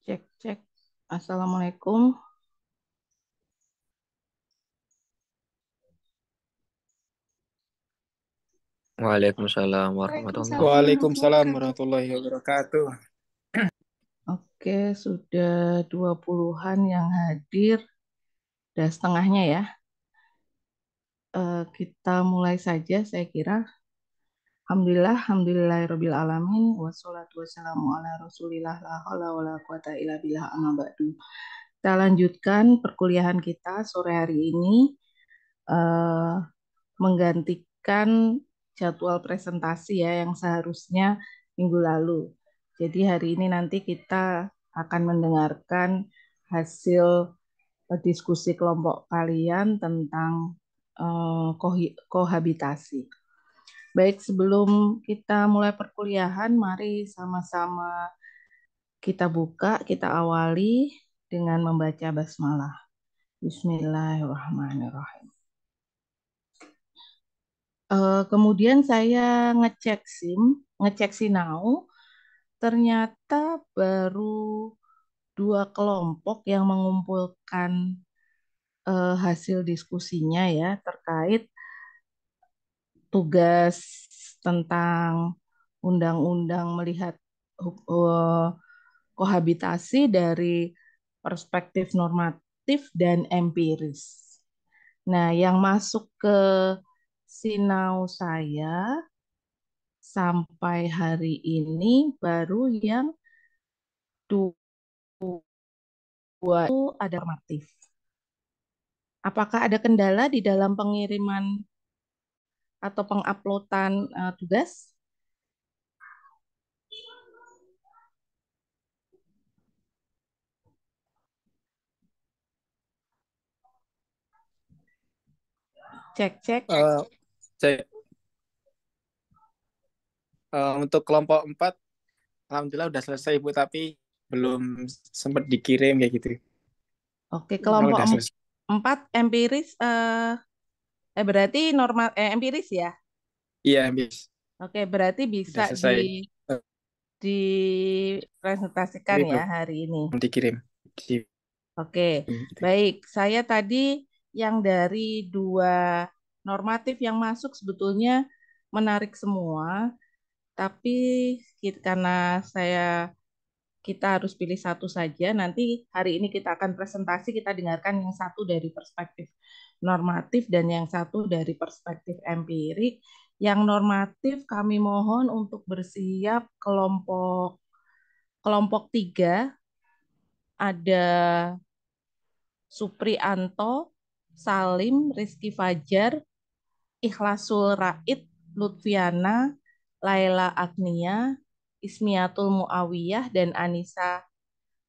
Cek, cek. Assalamualaikum. Waalaikumsalam warahmatullahi. Waalaikumsalam warahmatullahi Waalaikumsalam wabarakatuh. warahmatullahi wabarakatuh. Oke, sudah 20-an yang hadir. Udah setengahnya ya. Kita mulai saja saya kira. Alhamdulillah, alhamdulillahirabbil alamin wassalatu wassalamu ala Rasulillah la haula wala quwata illa billah amma ba'du. Kita lanjutkan perkuliahan kita sore hari ini eh, menggantikan jadwal presentasi ya yang seharusnya minggu lalu. Jadi hari ini nanti kita akan mendengarkan hasil diskusi kelompok kalian tentang kohabitasi. Baik, sebelum kita mulai perkuliahan, mari sama-sama kita buka, kita awali dengan membaca basmalah. Bismillahirrahmanirrahim. Kemudian saya ngecek Sinau, ternyata baru dua kelompok yang mengumpulkan hasil diskusinya ya terkait tugas tentang undang-undang melihat kohabitasi dari perspektif normatif dan empiris. Nah, yang masuk ke Sinau saya sampai hari ini baru yang dua itu ada normatif. Apakah ada kendala di dalam pengiriman atau penguploadan tugas? Cek, cek. Eh, Cek, untuk kelompok 4, alhamdulillah udah selesai Bu, tapi belum sempat dikirim kayak gitu. Oke, Kalau kelompok udah selesai. 4 empiris, berarti normal empiris ya. Iya, bis. Oke, berarti bisa Udah selesai. dipresentasikan Tapi ya belum hari ini. dikirim. Oke, baik. Saya tadi yang dari dua normatif yang masuk sebetulnya menarik semua, tapi karena kita harus pilih satu saja. Nanti hari ini kita akan presentasi, kita dengarkan yang satu dari perspektif normatif dan yang satu dari perspektif empirik. Yang normatif kami mohon untuk bersiap kelompok kelompok 3 ada Suprianto, Salim, Rizky Fajar, Ikhlasul Raid, Lutfiana, Laila Agnia, Ismiatul Muawiyah, dan Anissa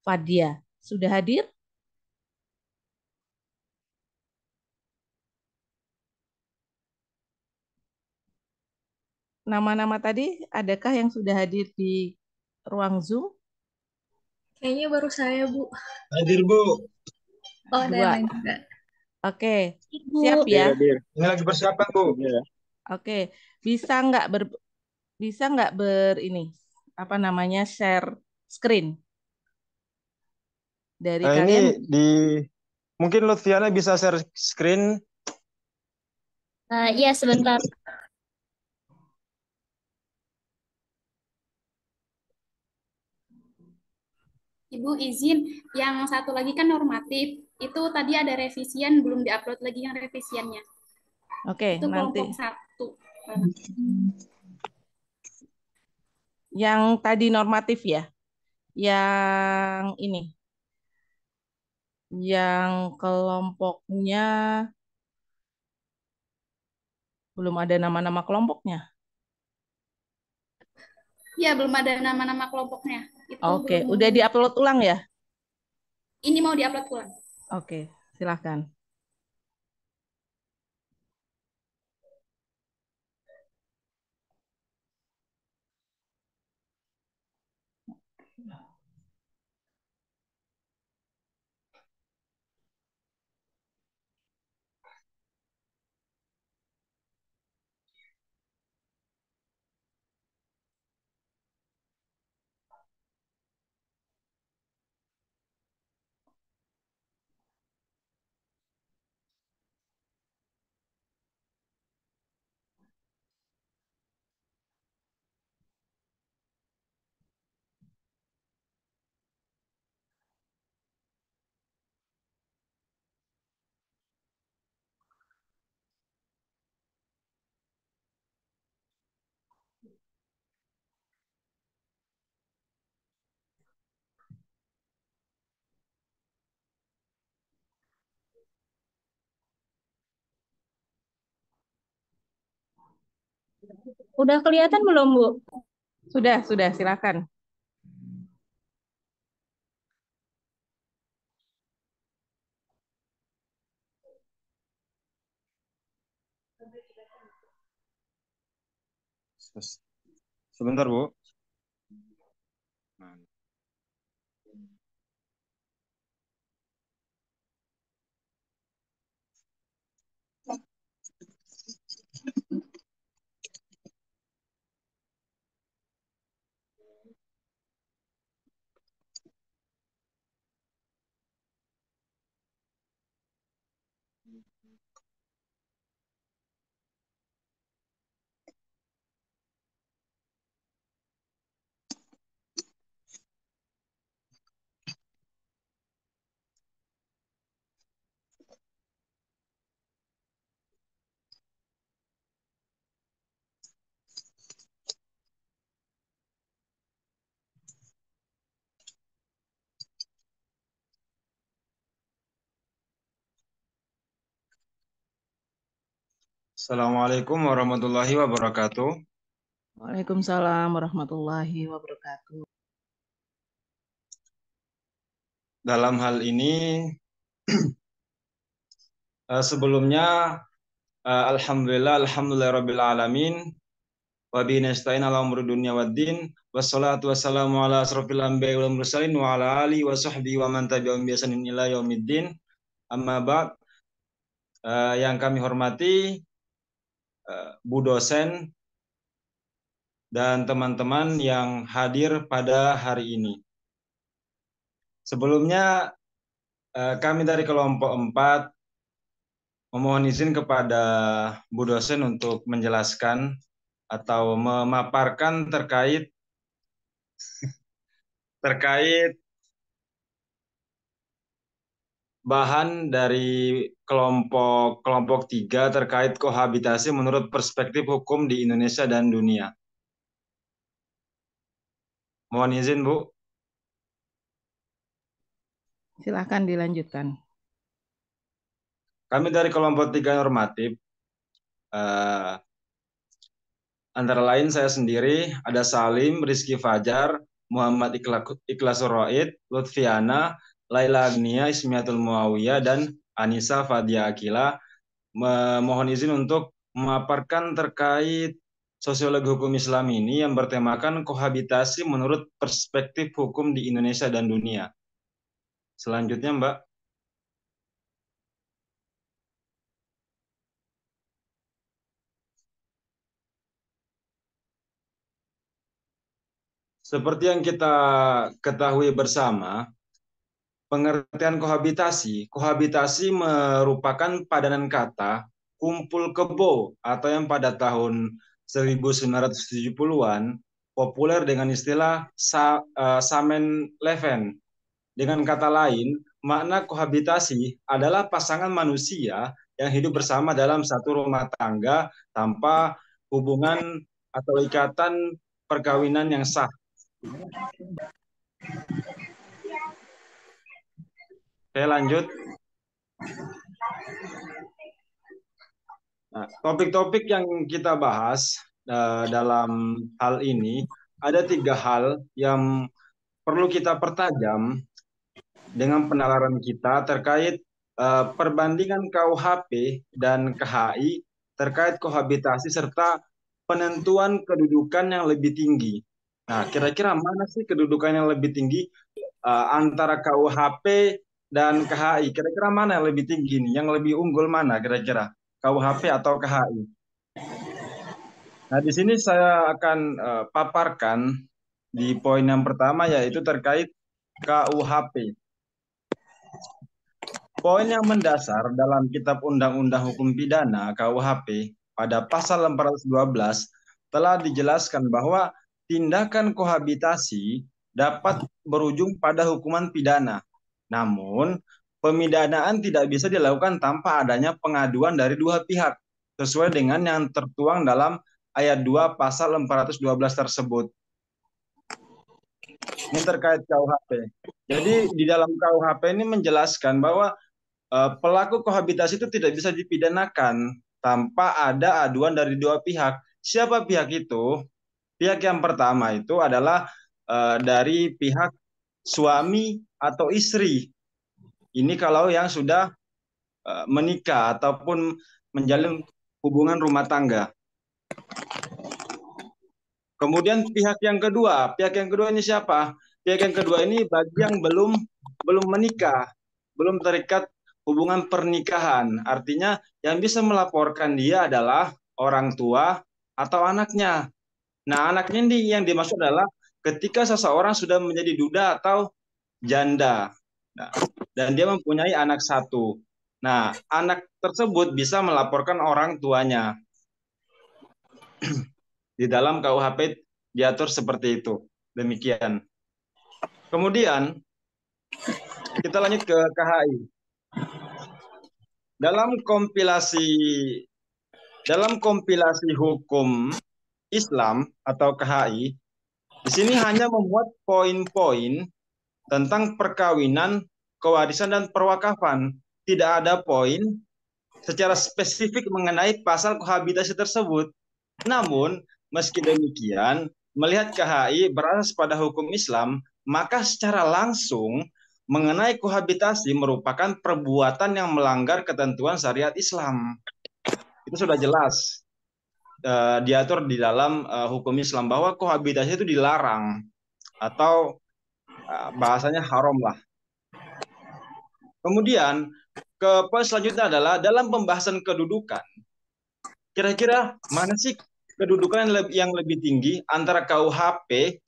Fadia. Sudah hadir? Nama-nama tadi, adakah yang sudah hadir di ruang Zoom? Kayaknya baru saya, Bu. Hadir, Bu. Oh, ada yang Dua. lain juga. Oke, Ibu. siap ya? Hadir. Ini lagi persiapan, Bu. Ya. Oke, bisa nggak ini apa namanya share screen dari Nah, ini kalian? di mungkin Lutfiana bisa share screen. Iya, sebentar. Ibu izin, yang satu lagi kan normatif. Itu tadi ada revisian, belum diupload lagi yang revisiannya. Oke, Itu nanti kelompok 1. yang tadi normatif ya, yang ini, yang kelompoknya belum ada nama-nama kelompoknya. Iya, belum ada nama-nama kelompoknya. Itu Oke, belum. udah diupload ulang ya? Ini mau diupload ulang. Oke, silahkan. Udah kelihatan belum, Bu? Sudah, silakan. Sebentar, Bu. Assalamualaikum warahmatullahi wabarakatuh. Waalaikumsalam warahmatullahi wabarakatuh. Dalam hal ini, sebelumnya, alhamdulillah rabbil alamin. Wa bihi nasta'in ala umuri dunya waddin. Wassalatu wassalamu ala asrofil anbiya'i wal mursalin wa ala alihi wa sahbihi wa man tabi'ahum bi ihsanin ila yaumiddin. Amma ba'd. Yang kami hormati Bu dosen dan teman-teman yang hadir pada hari ini. Sebelumnya kami dari kelompok 4 memohon izin kepada Bu dosen untuk menjelaskan atau memaparkan terkait bahan dari kelompok 3 terkait kohabitasi menurut perspektif hukum di Indonesia dan dunia. Mohon izin, Bu. Silakan dilanjutkan. Kami dari kelompok 3 normatif, antara lain saya sendiri, ada Salim, Rizky Fajar, Muhammad Ikhlasul Roid, Lutfiana, Laila Agnia, Ismiatul Muawiyah, dan Anissa Fadia Akila, mohon izin untuk memaparkan terkait sosiologi hukum Islam ini yang bertemakan kohabitasi menurut perspektif hukum di Indonesia dan dunia. Selanjutnya, Mbak. Seperti yang kita ketahui bersama, pengertian kohabitasi merupakan padanan kata kumpul kebo atau yang pada tahun 1970-an populer dengan istilah Samen Leven. Dengan kata lain, makna kohabitasi adalah pasangan manusia yang hidup bersama dalam satu rumah tangga tanpa hubungan atau ikatan perkawinan yang sah. Oke, lanjut. Nah, topik-topik yang kita bahas dalam hal ini, ada 3 hal yang perlu kita pertajam dengan penalaran kita terkait perbandingan KUHP dan KHI terkait kohabitasi serta penentuan kedudukan yang lebih tinggi. Nah, kira-kira mana sih kedudukan yang lebih tinggi antara KUHP dan KHI? Kira-kira mana yang lebih tinggi nih? Yang lebih unggul mana kira-kira? KUHP atau KHI? Nah, di sini saya akan paparkan di poin yang pertama, yaitu terkait KUHP. Poin yang mendasar dalam Kitab Undang-Undang Hukum Pidana KUHP pada pasal 412 telah dijelaskan bahwa tindakan kohabitasi dapat berujung pada hukuman pidana. Namun, pemidanaan tidak bisa dilakukan tanpa adanya pengaduan dari dua pihak, sesuai dengan yang tertuang dalam ayat 2 pasal 412 tersebut. Ini terkait KUHP. Jadi di dalam KUHP ini menjelaskan bahwa pelaku kohabitasi itu tidak bisa dipidanakan tanpa ada aduan dari dua pihak. Siapa pihak itu? Pihak yang pertama itu adalah dari pihak suami atau istri. Ini kalau yang sudah menikah ataupun menjalin hubungan rumah tangga. Kemudian pihak yang kedua ini siapa? Pihak yang kedua ini bagi yang belum menikah, belum terikat hubungan pernikahan. Artinya yang bisa melaporkan dia adalah orang tua atau anaknya. Nah, anaknya ini yang dimaksud adalah ketika seseorang sudah menjadi duda atau janda. Nah, dan dia mempunyai anak satu. Nah, anak tersebut bisa melaporkan orang tuanya. Di dalam KUHP diatur seperti itu. Demikian. Kemudian kita lanjut ke KHI. Dalam kompilasi hukum Islam atau KHI, di sini hanya memuat poin-poin tentang perkawinan, kewarisan dan perwakafan. Tidak ada poin secara spesifik mengenai pasal kohabitasi tersebut. Namun, meski demikian, melihat KHI berasas pada hukum Islam, maka secara langsung mengenai kohabitasi merupakan perbuatan yang melanggar ketentuan syariat Islam. Itu sudah jelas diatur di dalam hukum Islam bahwa kohabitasi itu dilarang atau bahasanya haram lah. Kemudian ke poin selanjutnya adalah dalam pembahasan kedudukan. Kira-kira mana sih kedudukan yang lebih tinggi antara KUHP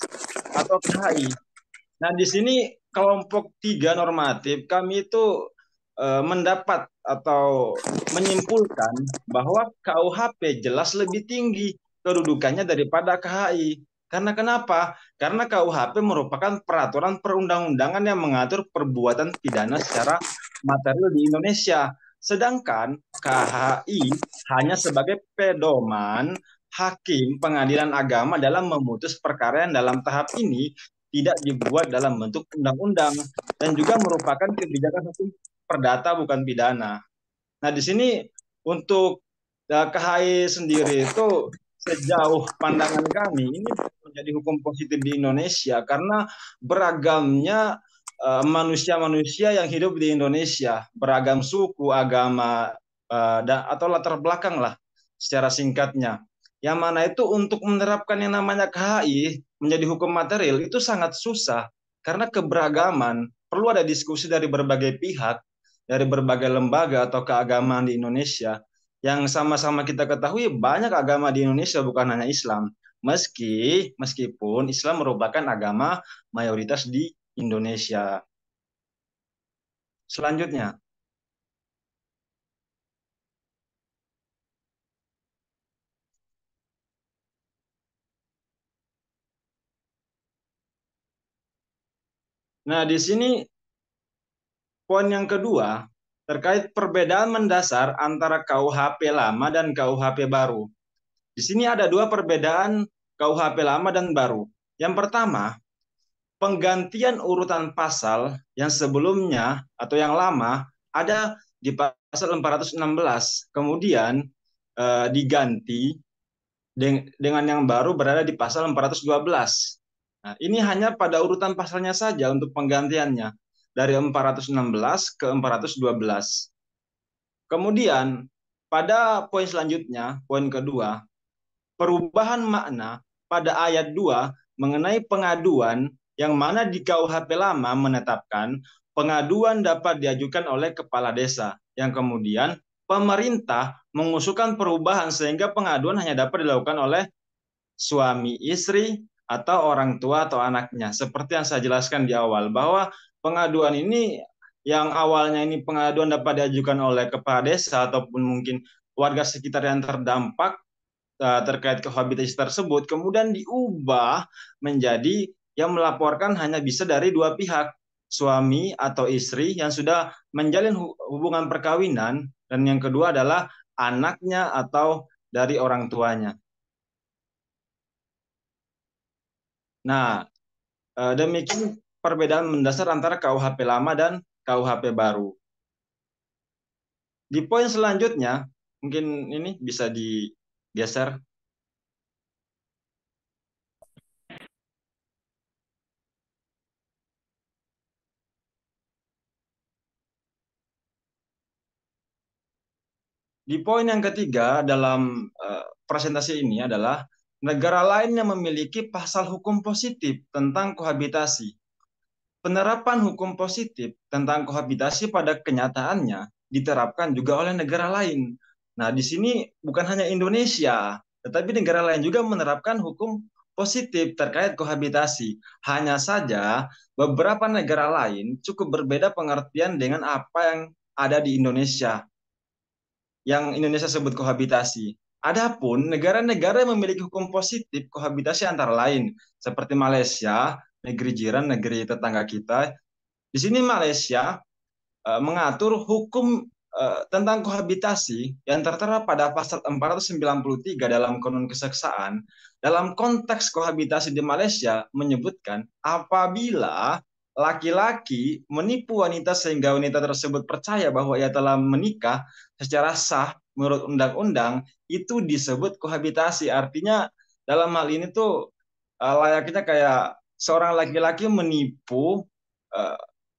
atau KHI? Nah, di sini kelompok 3 normatif kami itu mendapat atau menyimpulkan bahwa KUHP jelas lebih tinggi kedudukannya daripada KHI. Karena kenapa? Karena KUHP merupakan peraturan perundang-undangan yang mengatur perbuatan pidana secara material di Indonesia. Sedangkan KHI hanya sebagai pedoman hakim pengadilan agama dalam memutus perkara yang dalam tahap ini tidak dibuat dalam bentuk undang-undang dan juga merupakan kebijakan hukum perdata bukan pidana. Nah, di sini untuk KHI sendiri itu sejauh pandangan kami ini menjadi hukum positif di Indonesia karena beragamnya manusia-manusia yang hidup di Indonesia, beragam suku, agama, atau latar belakang lah secara singkatnya. Yang mana itu untuk menerapkan yang namanya KHI menjadi hukum material itu sangat susah karena keberagaman, perlu ada diskusi dari berbagai pihak, dari berbagai lembaga atau keagamaan di Indonesia. Yang sama-sama kita ketahui banyak agama di Indonesia bukan hanya Islam. Meskipun Islam merupakan agama mayoritas di Indonesia. Selanjutnya. Nah, di sini poin yang kedua terkait perbedaan mendasar antara KUHP lama dan KUHP baru. Di sini ada dua perbedaan KUHP lama dan baru. Yang pertama, penggantian urutan pasal yang sebelumnya atau yang lama ada di pasal 416, kemudian diganti dengan yang baru berada di pasal 412. Nah, ini hanya pada urutan pasalnya saja untuk penggantiannya dari 416 ke 412. Kemudian pada poin selanjutnya, poin kedua, perubahan makna pada ayat 2 mengenai pengaduan yang mana di KUHP lama menetapkan pengaduan dapat diajukan oleh kepala desa, yang kemudian pemerintah mengusulkan perubahan sehingga pengaduan hanya dapat dilakukan oleh suami istri atau orang tua atau anaknya. Seperti yang saya jelaskan di awal bahwa pengaduan ini yang awalnya ini pengaduan dapat diajukan oleh kepala desa ataupun mungkin warga sekitar yang terdampak terkait kohabitasi tersebut kemudian diubah menjadi yang melaporkan hanya bisa dari dua pihak, suami atau istri yang sudah menjalin hubungan perkawinan dan yang kedua adalah anaknya atau dari orang tuanya. Nah, demikian perbedaan mendasar antara KUHP lama dan KUHP baru. Di poin selanjutnya, mungkin ini bisa digeser. Di poin yang ketiga dalam presentasi ini adalah negara lain yang memiliki pasal hukum positif tentang kohabitasi. Penerapan hukum positif tentang kohabitasi pada kenyataannya diterapkan juga oleh negara lain. Nah, di sini bukan hanya Indonesia, tetapi negara lain juga menerapkan hukum positif terkait kohabitasi. Hanya saja beberapa negara lain cukup berbeda pengertian dengan apa yang ada di Indonesia, yang Indonesia sebut kohabitasi. Adapun negara-negara yang memiliki hukum positif kohabitasi antara lain seperti Malaysia, negeri jiran, negeri tetangga kita. Di sini Malaysia mengatur hukum tentang kohabitasi yang tertera pada pasal 493 dalam Kanun Keseksaan. Dalam konteks kohabitasi di Malaysia menyebutkan apabila laki-laki menipu wanita sehingga wanita tersebut percaya bahwa ia telah menikah secara sah menurut undang-undang, itu disebut kohabitasi. Artinya dalam hal ini tuh layaknya kayak seorang laki-laki menipu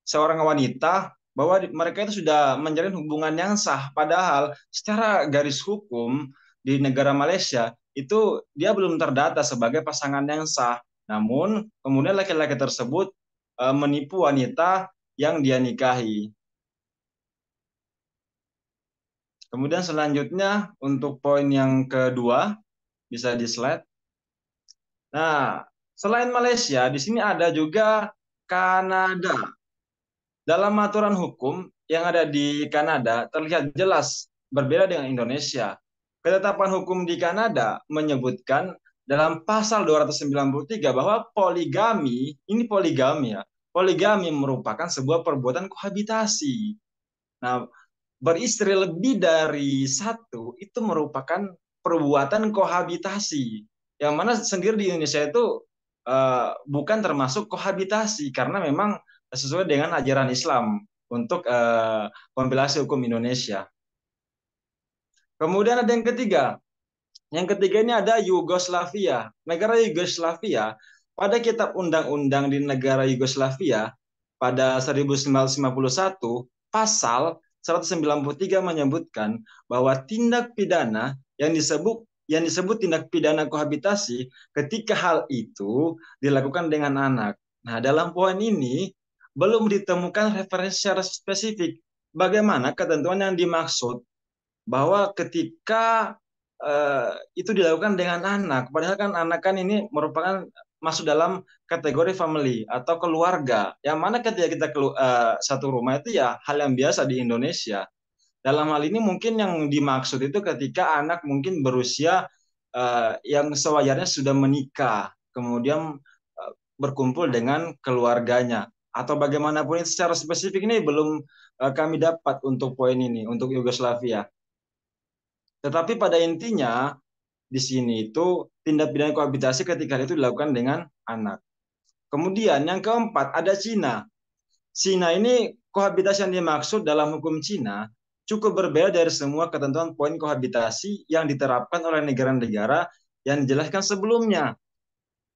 seorang wanita bahwa mereka itu sudah menjalin hubungan yang sah, padahal secara garis hukum di negara Malaysia itu dia belum terdata sebagai pasangan yang sah. Namun kemudian laki-laki tersebut menipu wanita yang dia nikahi. Kemudian selanjutnya untuk poin yang kedua, bisa di slide. Nah, selain Malaysia, di sini ada juga Kanada. Dalam aturan hukum yang ada di Kanada terlihat jelas berbeda dengan Indonesia. Ketetapan hukum di Kanada menyebutkan dalam pasal 293 bahwa poligami, ini poligami ya, poligami merupakan sebuah perbuatan kohabitasi. Nah, beristri lebih dari satu itu merupakan perbuatan kohabitasi, yang mana sendiri di Indonesia itu bukan termasuk kohabitasi karena memang sesuai dengan ajaran Islam untuk kompilasi hukum Indonesia. Kemudian ada yang ketiga. Yang ketiga ini ada Yugoslavia. Negara Yugoslavia, pada kitab undang-undang di negara Yugoslavia pada 1951, pasal 193 menyebutkan bahwa tindak pidana yang disebut tindak pidana kohabitasi ketika hal itu dilakukan dengan anak. Nah, dalam poin ini belum ditemukan referensi secara spesifik bagaimana ketentuan yang dimaksud bahwa ketika itu dilakukan dengan anak, padahal kan anak kan ini merupakan masuk dalam kategori family atau keluarga, yang mana ketika kita satu rumah itu ya hal yang biasa di Indonesia. Dalam hal ini mungkin yang dimaksud itu ketika anak mungkin berusia yang sewajarnya sudah menikah, kemudian berkumpul dengan keluarganya, atau bagaimanapun itu secara spesifik ini belum kami dapat untuk poin ini, untuk Yugoslavia. Tetapi pada intinya di sini itu tindak pidana kohabitasi ketika itu dilakukan dengan anak. Kemudian yang keempat ada Cina. Cina ini kohabitasi yang dimaksud dalam hukum Cina cukup berbeda dari semua ketentuan poin kohabitasi yang diterapkan oleh negara-negara yang dijelaskan sebelumnya.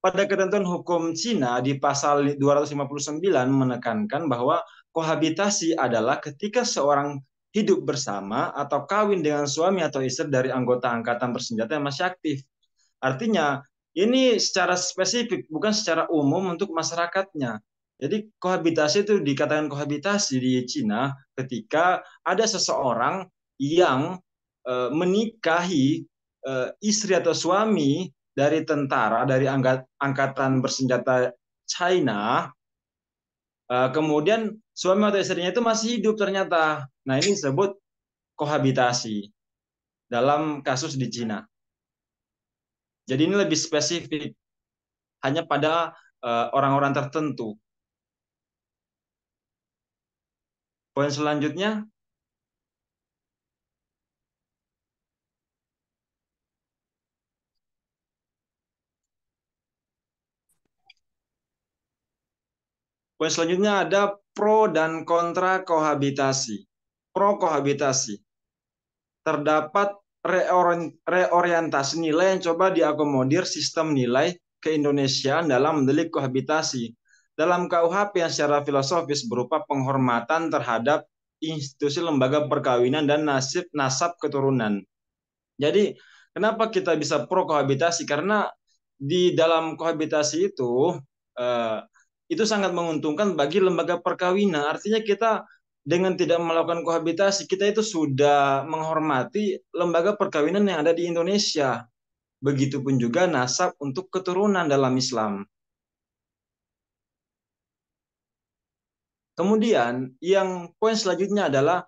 Pada ketentuan hukum Cina di pasal 259 menekankan bahwa kohabitasi adalah ketika seorang hidup bersama atau kawin dengan suami atau istri dari anggota angkatan bersenjata yang masih aktif. Artinya, ini secara spesifik, bukan secara umum untuk masyarakatnya. Jadi kohabitasi itu dikatakan kohabitasi di Cina ketika ada seseorang yang menikahi istri atau suami dari tentara, dari angkatan bersenjata China, kemudian suami atau istrinya itu masih hidup ternyata. Nah, ini disebut kohabitasi dalam kasus di Cina. Jadi ini lebih spesifik, hanya pada orang-orang tertentu. Poin selanjutnya, poin selanjutnya ada pro dan kontra kohabitasi. Pro kohabitasi. Terdapat reorientasi nilai yang coba diakomodir sistem nilai keindonesiaan dalam mendelik kohabitasi. Dalam KUHP yang secara filosofis berupa penghormatan terhadap institusi lembaga perkawinan dan nasab keturunan. Jadi kenapa kita bisa pro kohabitasi? Karena di dalam kohabitasi itu sangat menguntungkan bagi lembaga perkawinan. Artinya kita dengan tidak melakukan kohabitasi, kita itu sudah menghormati lembaga perkawinan yang ada di Indonesia. Begitupun juga nasab untuk keturunan dalam Islam. Kemudian yang poin selanjutnya adalah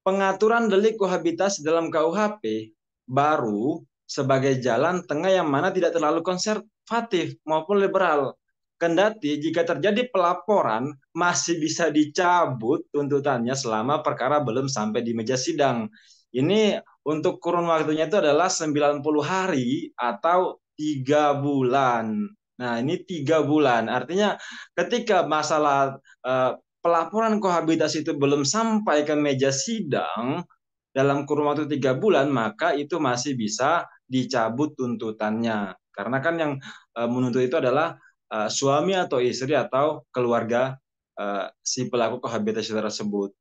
pengaturan delik kohabitasi dalam KUHP baru sebagai jalan tengah yang mana tidak terlalu konservatif maupun liberal. Kendati jika terjadi pelaporan masih bisa dicabut tuntutannya selama perkara belum sampai di meja sidang. Ini untuk kurun waktunya itu adalah 90 hari atau 3 bulan. Nah, ini 3 bulan. Artinya ketika masalah pelaporan kohabitasi itu belum sampai ke meja sidang dalam kurun waktu 3 bulan, maka itu masih bisa dicabut tuntutannya. Karena kan yang menuntut itu adalah suami atau istri atau keluarga si pelaku kohabitasi tersebut.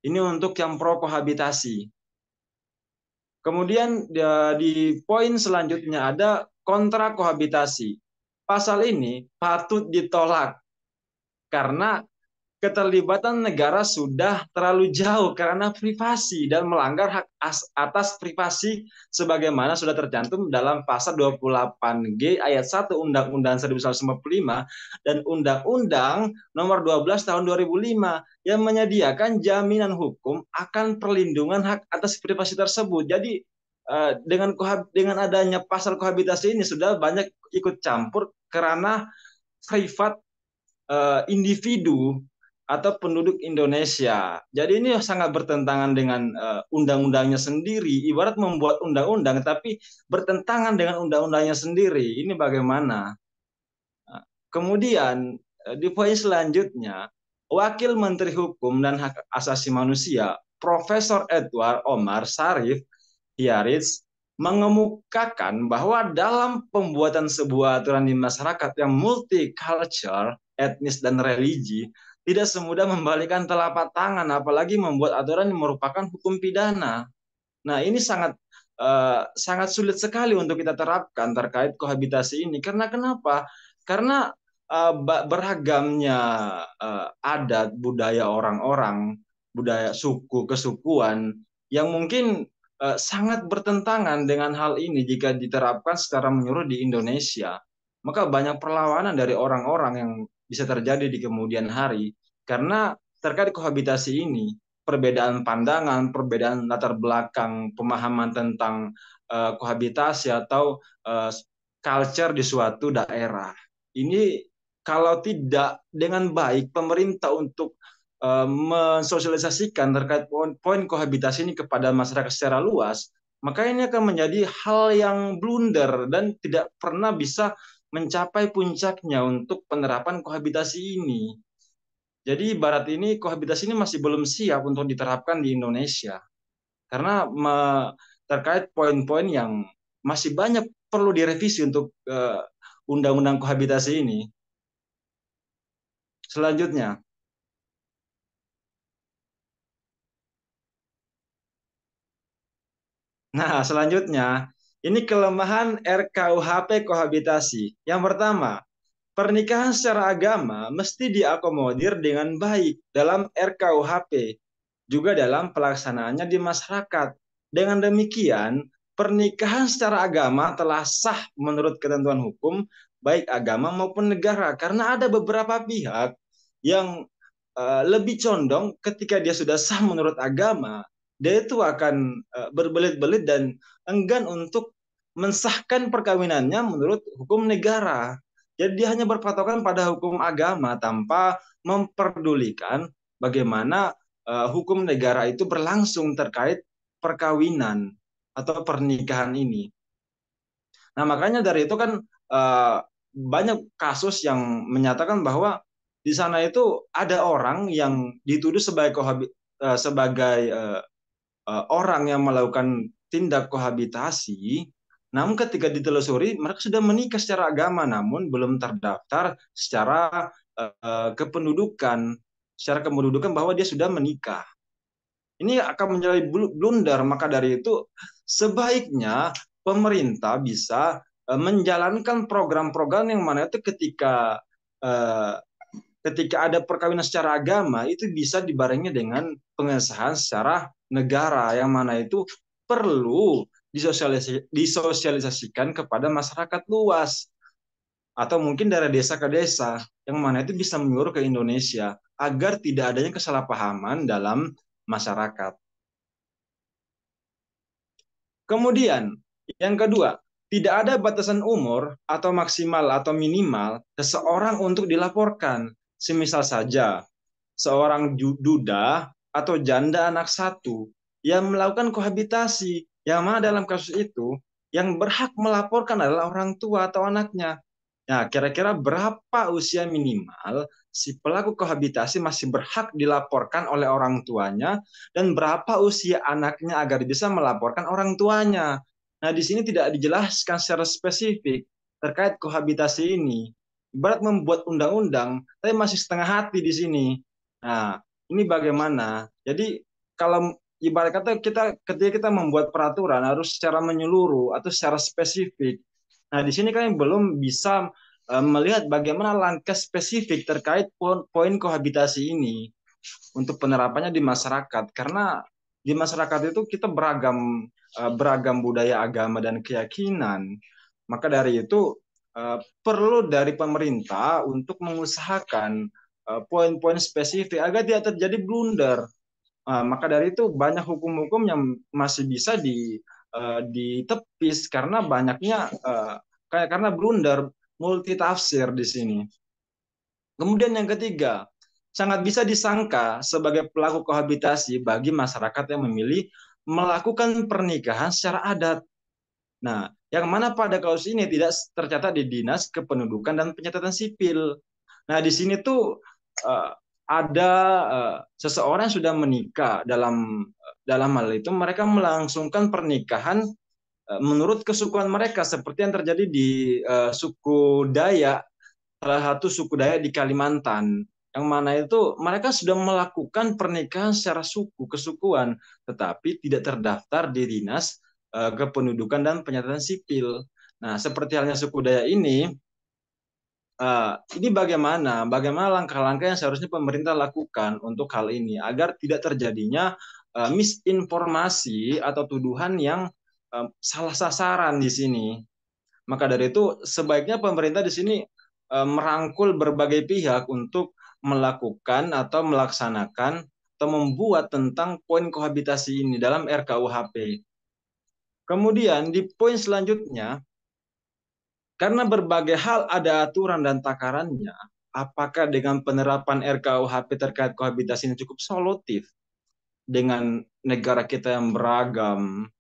Ini untuk yang pro kohabitasi. Kemudian di poin selanjutnya ada kontra kohabitasi. Pasal ini patut ditolak karena keterlibatan negara sudah terlalu jauh karena privasi dan melanggar hak atas privasi sebagaimana sudah tercantum dalam pasal 28G ayat 1 Undang-Undang 1945 dan Undang-Undang nomor 12 tahun 2005 yang menyediakan jaminan hukum akan perlindungan hak atas privasi tersebut. Jadi dengan adanya pasal kohabitasi ini sudah banyak ikut campur karena privat individu atau penduduk Indonesia. Jadi ini sangat bertentangan dengan undang-undangnya sendiri. Ibarat membuat undang-undang tapi bertentangan dengan undang-undangnya sendiri. Ini bagaimana? Kemudian di poin selanjutnya, Wakil Menteri Hukum dan Hak Asasi Manusia, Profesor Edward Omar Sharif Hiaris, mengemukakan bahwa dalam pembuatan sebuah aturan di masyarakat yang multicultural, etnis dan religi, tidak semudah membalikan telapak tangan, apalagi membuat aturan yang merupakan hukum pidana. Nah, ini sangat sulit sekali untuk kita terapkan terkait kohabitasi ini. Karena kenapa? Karena beragamnya adat, budaya orang-orang, budaya suku, kesukuan, yang mungkin sangat bertentangan dengan hal ini jika diterapkan secara menyeluruh di Indonesia. Maka banyak perlawanan dari orang-orang yang bisa terjadi di kemudian hari karena terkait kohabitasi ini, perbedaan pandangan, perbedaan latar belakang pemahaman tentang kohabitasi atau culture di suatu daerah. Ini kalau tidak dengan baik pemerintah untuk mensosialisasikan terkait poin kohabitasi ini kepada masyarakat secara luas, maka ini akan menjadi hal yang blunder dan tidak pernah bisa mencapai puncaknya untuk penerapan kohabitasi ini. Jadi ibarat ini kohabitasi ini masih belum siap untuk diterapkan di Indonesia. Karena terkait poin-poin yang masih banyak perlu direvisi untuk undang-undang kohabitasi ini. Selanjutnya, ini kelemahan RKUHP kohabitasi. Yang pertama, pernikahan secara agama mesti diakomodir dengan baik dalam RKUHP, juga dalam pelaksanaannya di masyarakat. Dengan demikian, pernikahan secara agama telah sah menurut ketentuan hukum, baik agama maupun negara. Karena ada beberapa pihak yang lebih condong ketika dia sudah sah menurut agama, dia itu akan berbelit-belit dan enggan untuk mensahkan perkawinannya menurut hukum negara. Jadi dia hanya berpatokan pada hukum agama tanpa memperdulikan bagaimana hukum negara itu berlangsung terkait perkawinan atau pernikahan ini. Nah, makanya dari itu kan banyak kasus yang menyatakan bahwa di sana itu ada orang yang dituduh sebagai orang yang melakukan tindak kohabitasi, namun ketika ditelusuri mereka sudah menikah secara agama namun belum terdaftar secara kependudukan bahwa dia sudah menikah. Ini akan menjadi blunder. Maka dari itu sebaiknya pemerintah bisa menjalankan program-program yang mana itu ketika ada perkawinan secara agama itu bisa dibarengi dengan pengesahan secara negara yang mana itu perlu disosialisasikan kepada masyarakat luas atau mungkin dari desa ke desa yang mana itu bisa menyeluruh ke Indonesia agar tidak adanya kesalahpahaman dalam masyarakat. Kemudian, yang kedua, tidak ada batasan umur atau maksimal atau minimal seseorang untuk dilaporkan. Semisal saja, seorang duda atau janda anak satu yang melakukan kohabitasi, yang mana dalam kasus itu yang berhak melaporkan adalah orang tua atau anaknya. Nah, kira-kira berapa usia minimal si pelaku kohabitasi masih berhak dilaporkan oleh orang tuanya dan berapa usia anaknya agar bisa melaporkan orang tuanya. Nah, di sini tidak dijelaskan secara spesifik terkait kohabitasi ini. Ibarat membuat undang-undang, tapi masih setengah hati di sini. Nah, ini bagaimana? Jadi kalau ibarat kata ketika kita membuat peraturan harus secara menyeluruh atau secara spesifik. Nah, di sini kami belum bisa melihat bagaimana langkah spesifik terkait poin kohabitasi ini untuk penerapannya di masyarakat. Karena di masyarakat itu kita beragam budaya, agama, dan keyakinan. Maka dari itu perlu dari pemerintah untuk mengusahakan poin-poin spesifik agar tidak terjadi blunder. Maka dari itu banyak hukum-hukum yang masih bisa ditepis karena banyaknya karena blunder multitafsir di sini. Kemudian yang ketiga, sangat bisa disangka sebagai pelaku kohabitasi bagi masyarakat yang memilih melakukan pernikahan secara adat. Nah, yang mana pada kasus ini tidak tercatat di Dinas Kependudukan dan Pencatatan Sipil. Nah, di sini tuh ada seseorang yang sudah menikah dalam hal itu mereka melangsungkan pernikahan menurut kesukuan mereka seperti yang terjadi di suku Dayak, salah satu suku Dayak di Kalimantan, yang mana itu mereka sudah melakukan pernikahan secara kesukuan, tetapi tidak terdaftar di Dinas Kependudukan dan Pencatatan Sipil. Nah, seperti halnya suku Dayak ini bagaimana langkah-langkah yang seharusnya pemerintah lakukan untuk hal ini agar tidak terjadinya misinformasi atau tuduhan yang salah sasaran di sini. Maka dari itu sebaiknya pemerintah di sini merangkul berbagai pihak untuk melakukan atau melaksanakan atau membuat tentang poin kohabitasi ini dalam RKUHP. Kemudian di poin selanjutnya, karena berbagai hal ada aturan dan takarannya, apakah dengan penerapan RKUHP terkait kohabitasi ini cukup solutif dengan negara kita yang beragam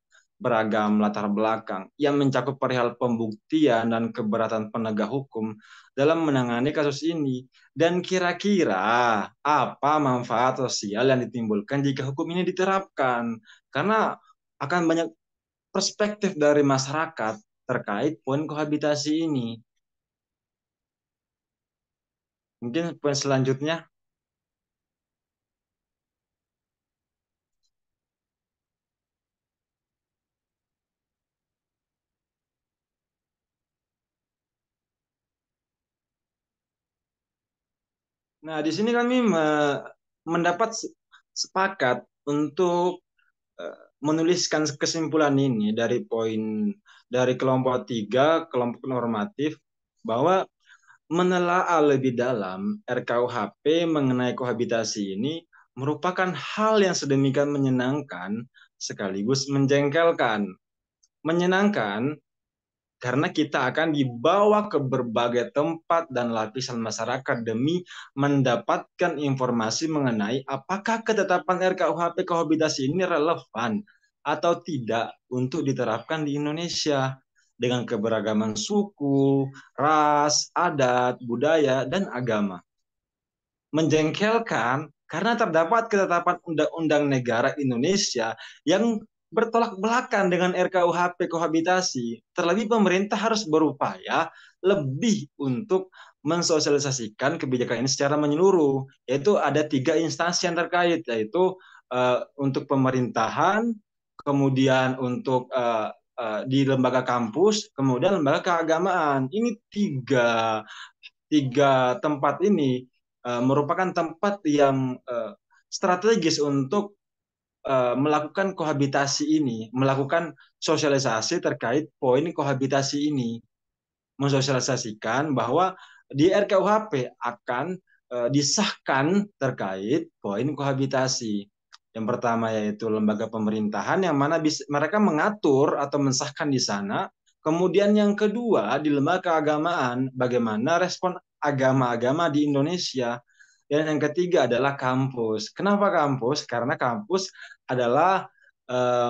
latar belakang yang mencakup perihal pembuktian dan keberatan penegak hukum dalam menangani kasus ini, dan kira-kira apa manfaat sosial yang ditimbulkan jika hukum ini diterapkan, karena akan banyak perspektif dari masyarakat terkait poin kohabitasi ini. Mungkin poin selanjutnya. Nah, di sini kami mendapat sepakat untuk menuliskan kesimpulan ini dari poin dari kelompok 3, kelompok normatif, bahwa menelaah lebih dalam RKUHP mengenai kohabitasi ini merupakan hal yang sedemikian menyenangkan sekaligus menjengkelkan. Menyenangkan karena kita akan dibawa ke berbagai tempat dan lapisan masyarakat demi mendapatkan informasi mengenai apakah ketetapan RKUHP kohabitasi ini relevan atau tidak untuk diterapkan di Indonesia dengan keberagaman suku, ras, adat, budaya, dan agama. Menjengkelkan karena terdapat ketetapan undang-undang negara Indonesia yang bertolak belakang dengan RKUHP kohabitasi. Terlebih pemerintah harus berupaya lebih untuk mensosialisasikan kebijakan ini secara menyeluruh, yaitu ada 3 instansi yang terkait, yaitu untuk pemerintahan, kemudian untuk di lembaga kampus, kemudian lembaga keagamaan. Ini tiga tempat ini merupakan tempat yang strategis untuk melakukan kohabitasi ini, melakukan sosialisasi terkait poin kohabitasi ini, mensosialisasikan bahwa di RKUHP akan disahkan terkait poin kohabitasi. Yang pertama yaitu lembaga pemerintahan yang mana mereka mengatur atau mensahkan di sana. Kemudian yang kedua di lembaga keagamaan, bagaimana respon agama-agama di Indonesia. Dan yang ketiga adalah kampus. Kenapa kampus? Karena kampus adalah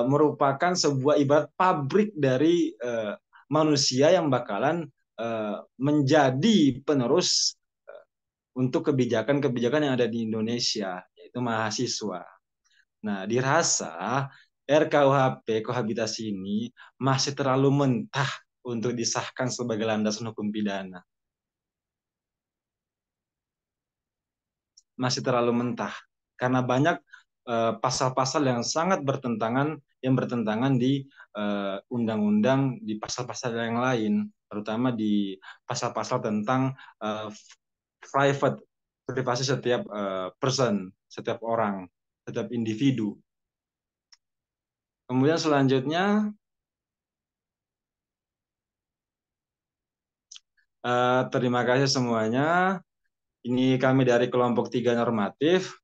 merupakan sebuah ibarat pabrik dari manusia yang bakalan menjadi penerus untuk kebijakan-kebijakan yang ada di Indonesia, yaitu mahasiswa. Nah, dirasa RKUHP kohabitasi ini masih terlalu mentah untuk disahkan sebagai landasan hukum pidana. Masih terlalu mentah karena banyak pasal-pasal yang sangat bertentangan di undang-undang, di pasal-pasal yang lain, terutama di pasal-pasal tentang privasi setiap person, setiap orang, setiap individu. Kemudian selanjutnya terima kasih semuanya. Ini kami dari kelompok 3 normatif.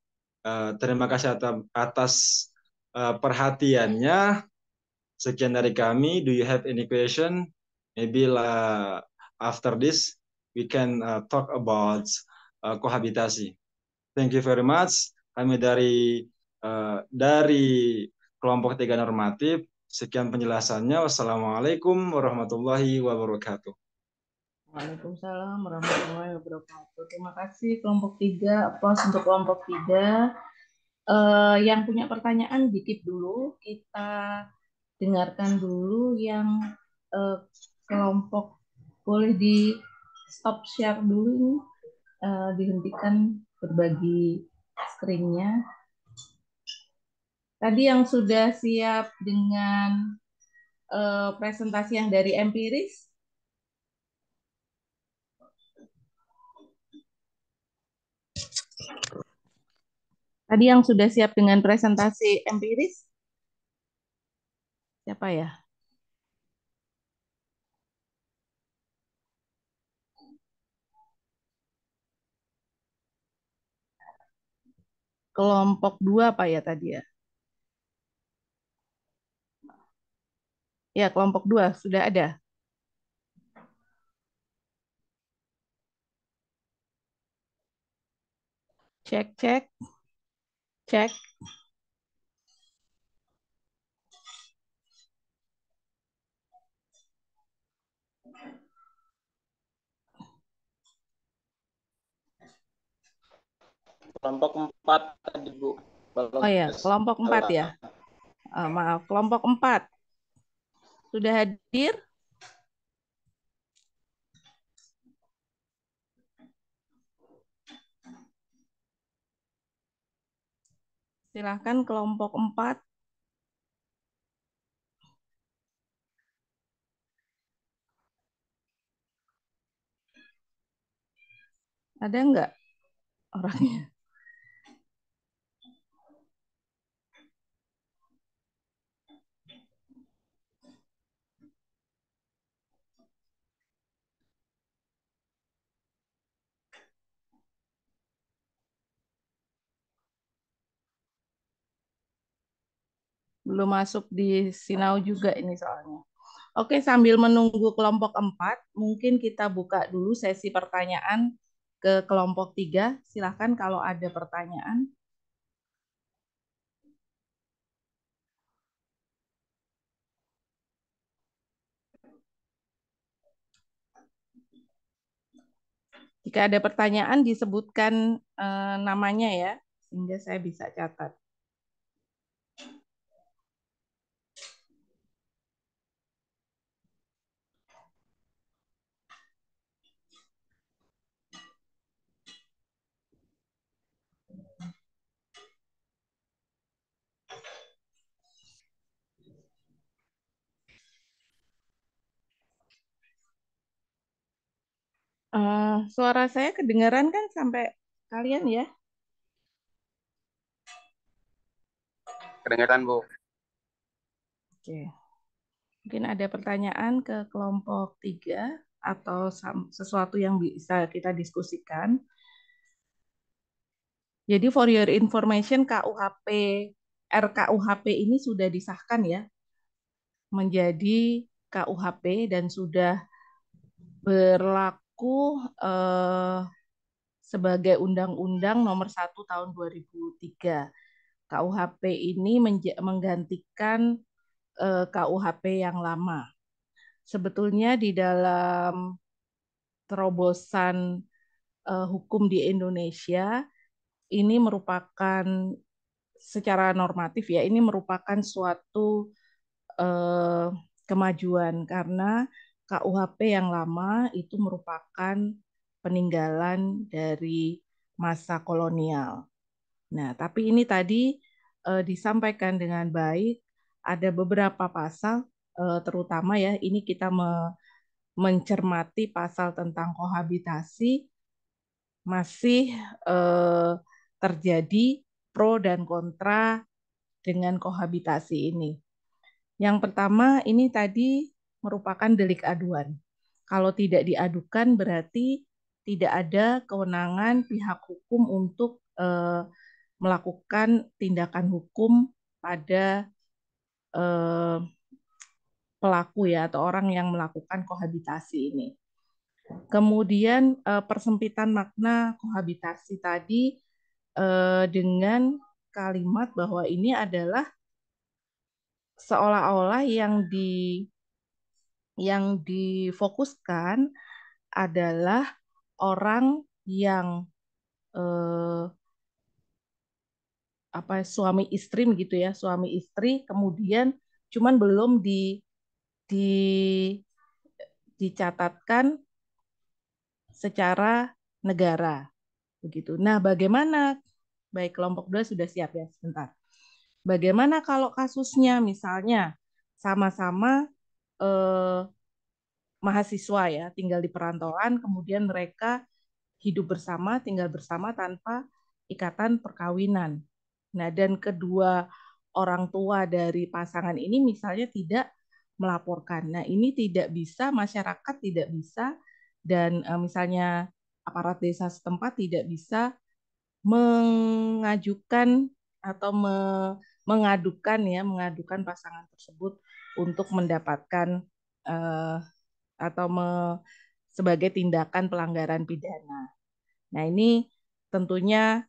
Terima kasih atas perhatiannya. Sekian dari kami. Do you have any question? Maybe after this we can talk about kohabitasi. Thank you very much. Kami dari kelompok 3 normatif. Sekian penjelasannya. Wassalamualaikum warahmatullahi wabarakatuh. Waalaikumsalam warahmatullahi wabarakatuh. Terima kasih kelompok 3. Aplaus untuk kelompok 3. Yang punya pertanyaan dikit dulu. Kita dengarkan dulu yang kelompok, boleh di stop share dulu, dihentikan berbagi screen-nya. Tadi yang sudah siap dengan presentasi yang dari empiris, tadi yang sudah siap dengan presentasi empiris, siapa ya? Kelompok 2 apa ya tadi ya? Ya, kelompok 2 sudah ada. Cek, cek, cek. Kelompok 4 tadi, Bu. Oh ya, kelompok 4 ya. Maaf, kelompok 4. Sudah hadir? Silahkan kelompok 4. Ada enggak orangnya? Belum masuk di Sinau juga ini soalnya. Oke, sambil menunggu kelompok 4, mungkin kita buka dulu sesi pertanyaan ke kelompok 3. Silahkan kalau ada pertanyaan. Jika ada pertanyaan, disebutkan namanya ya, sehingga saya bisa catat. Suara saya kedengaran kan sampai kalian ya? Kedengaran, Bu. Oke. Mungkin ada pertanyaan ke kelompok 3 atau sesuatu yang bisa kita diskusikan. Jadi for your information, RKUHP ini sudah disahkan ya menjadi KUHP dan sudah berlaku sebagai Undang-Undang Nomor 1 Tahun 2003. KUHP ini menggantikan KUHP yang lama. Sebetulnya di dalam terobosan hukum di Indonesia ini merupakan secara normatif ya, ini merupakan suatu kemajuan karena KUHP yang lama itu merupakan peninggalan dari masa kolonial. Nah, tapi ini tadi disampaikan dengan baik, ada beberapa pasal, terutama ya, ini kita mencermati pasal tentang kohabitasi, masih terjadi pro dan kontra dengan kohabitasi ini. Yang pertama, ini tadi merupakan delik aduan. Kalau tidak diadukan berarti tidak ada kewenangan pihak hukum untuk melakukan tindakan hukum pada pelaku ya atau orang yang melakukan kohabitasi ini. Kemudian persempitan makna kohabitasi tadi dengan kalimat bahwa ini adalah seolah-olah yang difokuskan adalah orang yang suami istri gitu ya, suami istri kemudian cuman belum dicatatkan secara negara begitu. Nah, bagaimana? Baik, kelompok 2 sudah siap ya, sebentar. Bagaimana kalau kasusnya misalnya sama-sama mahasiswa ya, tinggal di perantauan, kemudian mereka hidup bersama, tinggal bersama tanpa ikatan perkawinan. Nah, dan kedua orang tua dari pasangan ini misalnya tidak melaporkan. Nah, ini tidak bisa, masyarakat tidak bisa, dan misalnya aparat desa setempat tidak bisa mengajukan atau mengadukan pasangan tersebut untuk mendapatkan atau sebagai tindakan pelanggaran pidana. Nah, ini tentunya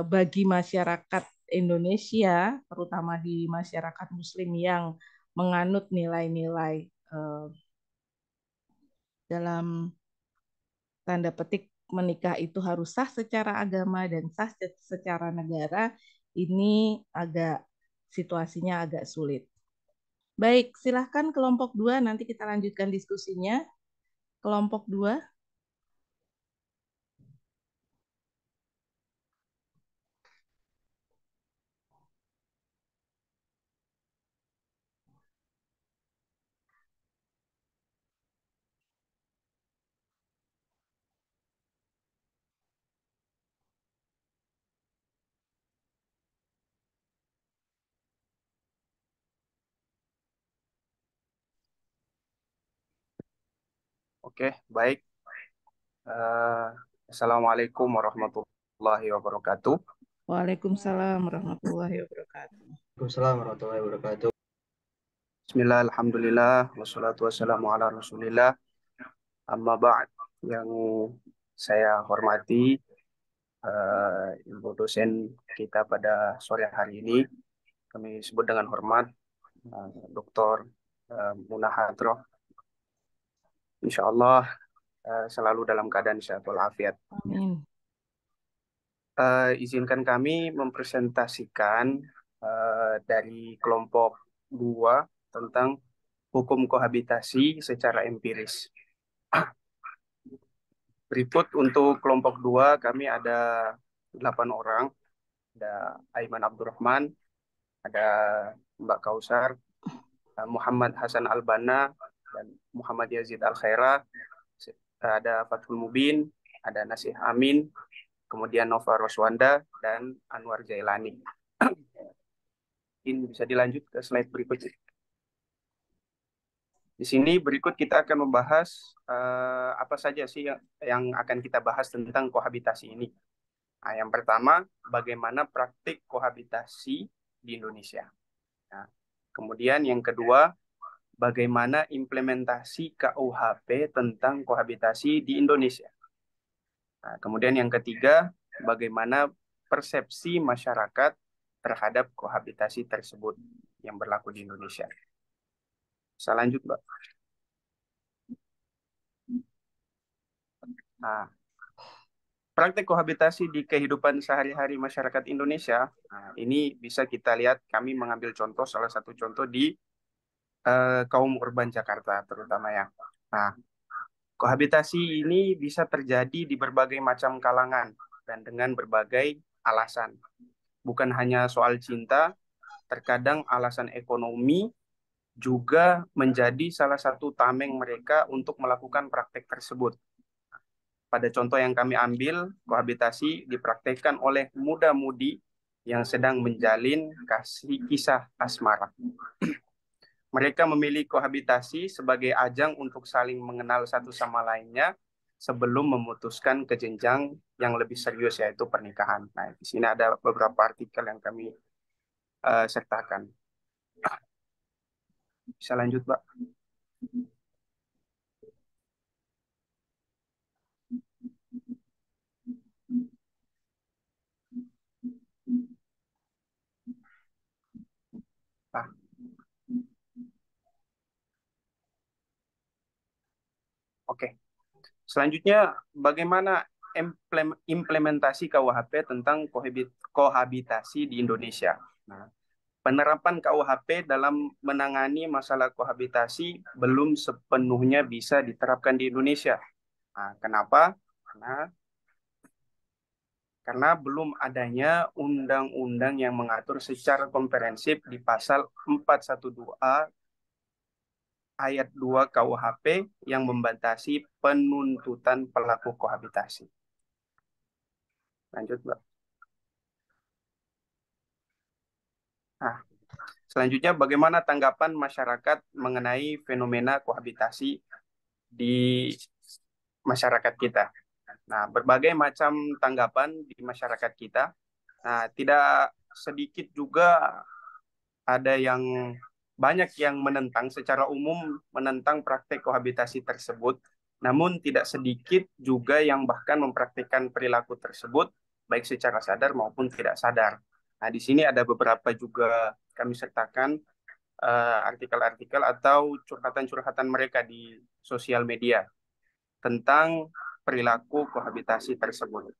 bagi masyarakat Indonesia, terutama di masyarakat Muslim yang menganut nilai-nilai dalam tanda petik menikah itu harus sah secara agama dan sah secara negara, ini situasinya agak sulit. Baik, silahkan kelompok 2, nanti kita lanjutkan diskusinya. Kelompok 2. Oke, baik. Assalamualaikum warahmatullahi wabarakatuh. Waalaikumsalam warahmatullahi wabarakatuh. Waalaikumsalam warahmatullahi wabarakatuh. Bismillah, alhamdulillah, wassalatu wassalamu ala rasulillah. Amma ba'd, yang saya hormati Ibu dosen kita pada sore hari ini, kami sebut dengan hormat Dr. Munah Hadroh. Insya Allah selalu dalam keadaan sehat walafiat. Amin. Izinkan kami mempresentasikan dari kelompok 2 tentang hukum kohabitasi secara empiris. Berikut untuk kelompok 2 kami ada 8 orang. Ada Aiman Abdurrahman, ada Mbak Kausar, Muhammad Hasan Albana, dan Muhammad Yazid Al-Khaira, ada Fathul Mubin, ada Nasih Amin, kemudian Nova Roswanda, dan Anwar Jailani. Ini bisa dilanjut ke slide berikutnya. Di sini berikut kita akan membahas apa saja sih yang akan kita bahas tentang kohabitasi ini. Nah, yang pertama, bagaimana praktik kohabitasi di Indonesia. Nah, kemudian yang kedua, bagaimana implementasi KUHP tentang kohabitasi di Indonesia. Nah, kemudian yang ketiga, bagaimana persepsi masyarakat terhadap kohabitasi tersebut yang berlaku di Indonesia. Bisa lanjut, Mbak. Nah, praktek kohabitasi di kehidupan sehari-hari masyarakat Indonesia, nah, ini bisa kita lihat, kami mengambil contoh, salah satu contoh di kaum urban Jakarta terutama ya. Nah, kohabitasi ini bisa terjadi di berbagai macam kalangan dan dengan berbagai alasan. Bukan hanya soal cinta, terkadang alasan ekonomi juga menjadi salah satu tameng mereka untuk melakukan praktek tersebut. Pada contoh yang kami ambil, kohabitasi dipraktekkan oleh muda-mudi yang sedang menjalin kisah asmara. Mereka memilih kohabitasi sebagai ajang untuk saling mengenal satu sama lainnya sebelum memutuskan ke jenjang yang lebih serius, yaitu pernikahan. Nah, di sini ada beberapa artikel yang kami sertakan. Bisa lanjut, Mbak. Nah, oke. Selanjutnya, bagaimana implementasi KUHP tentang kohabitasi di Indonesia? Nah, penerapan KUHP dalam menangani masalah kohabitasi belum sepenuhnya bisa diterapkan di Indonesia. Nah, kenapa? Karena belum adanya undang-undang yang mengatur secara komprehensif di pasal 412A ayat 2 KUHP yang membatasi penuntutan pelaku kohabitasi. Lanjut, Mbak. Nah, selanjutnya bagaimana tanggapan masyarakat mengenai fenomena kohabitasi di masyarakat kita? Nah, berbagai macam tanggapan di masyarakat kita. Nah, tidak sedikit juga ada yang banyak yang menentang, secara umum menentang praktek kohabitasi tersebut. Namun tidak sedikit juga yang bahkan mempraktikkan perilaku tersebut baik secara sadar maupun tidak sadar. Nah, di sini ada beberapa juga kami sertakan artikel-artikel atau curhatan-curhatan mereka di sosial media tentang perilaku kohabitasi tersebut.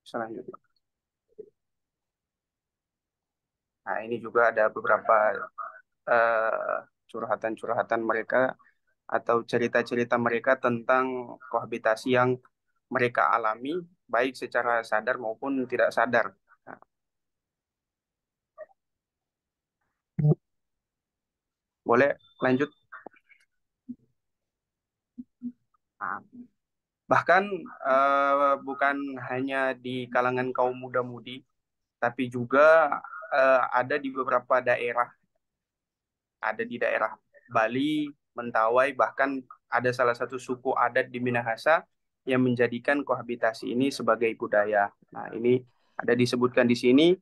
Selanjutnya. Nah, ini juga ada beberapa curhatan-curhatan mereka atau cerita-cerita mereka tentang kohabitasi yang mereka alami, baik secara sadar maupun tidak sadar. Nah, boleh lanjut? Nah, bahkan bukan hanya di kalangan kaum muda-mudi, tapi juga ada di beberapa daerah. Ada di daerah Bali, Mentawai, bahkan ada salah satu suku adat di Minahasa yang menjadikan kohabitasi ini sebagai budaya. Nah, ini ada disebutkan di sini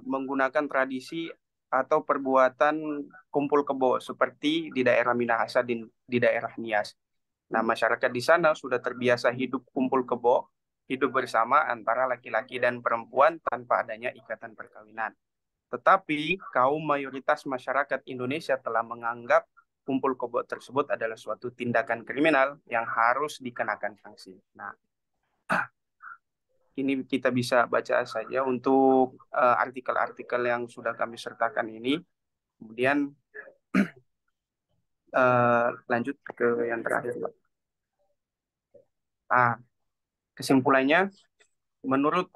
menggunakan tradisi atau perbuatan kumpul kebo seperti di daerah Minahasa dan di daerah Nias. Nah, masyarakat di sana sudah terbiasa hidup kumpul kebo, hidup bersama antara laki-laki dan perempuan tanpa adanya ikatan perkawinan. Tetapi kaum mayoritas masyarakat Indonesia telah menganggap kumpul kebo tersebut adalah suatu tindakan kriminal yang harus dikenakan sanksi. Nah, ini kita bisa baca saja untuk artikel-artikel yang sudah kami sertakan ini. Kemudian lanjut ke yang terakhir, Pak. Nah, kesimpulannya, menurut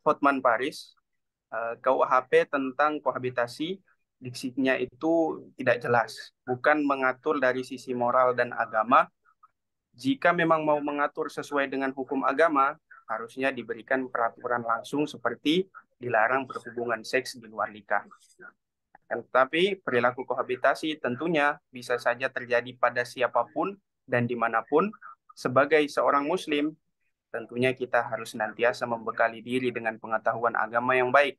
Hotman Paris, KUHP tentang kohabitasi diksinya itu tidak jelas, bukan mengatur dari sisi moral dan agama. Jika memang mau mengatur sesuai dengan hukum agama, harusnya diberikan peraturan langsung seperti dilarang berhubungan seks di luar nikah. Tetapi perilaku kohabitasi tentunya bisa saja terjadi pada siapapun dan dimanapun. Sebagai seorang muslim, tentunya kita harus senantiasa membekali diri dengan pengetahuan agama yang baik.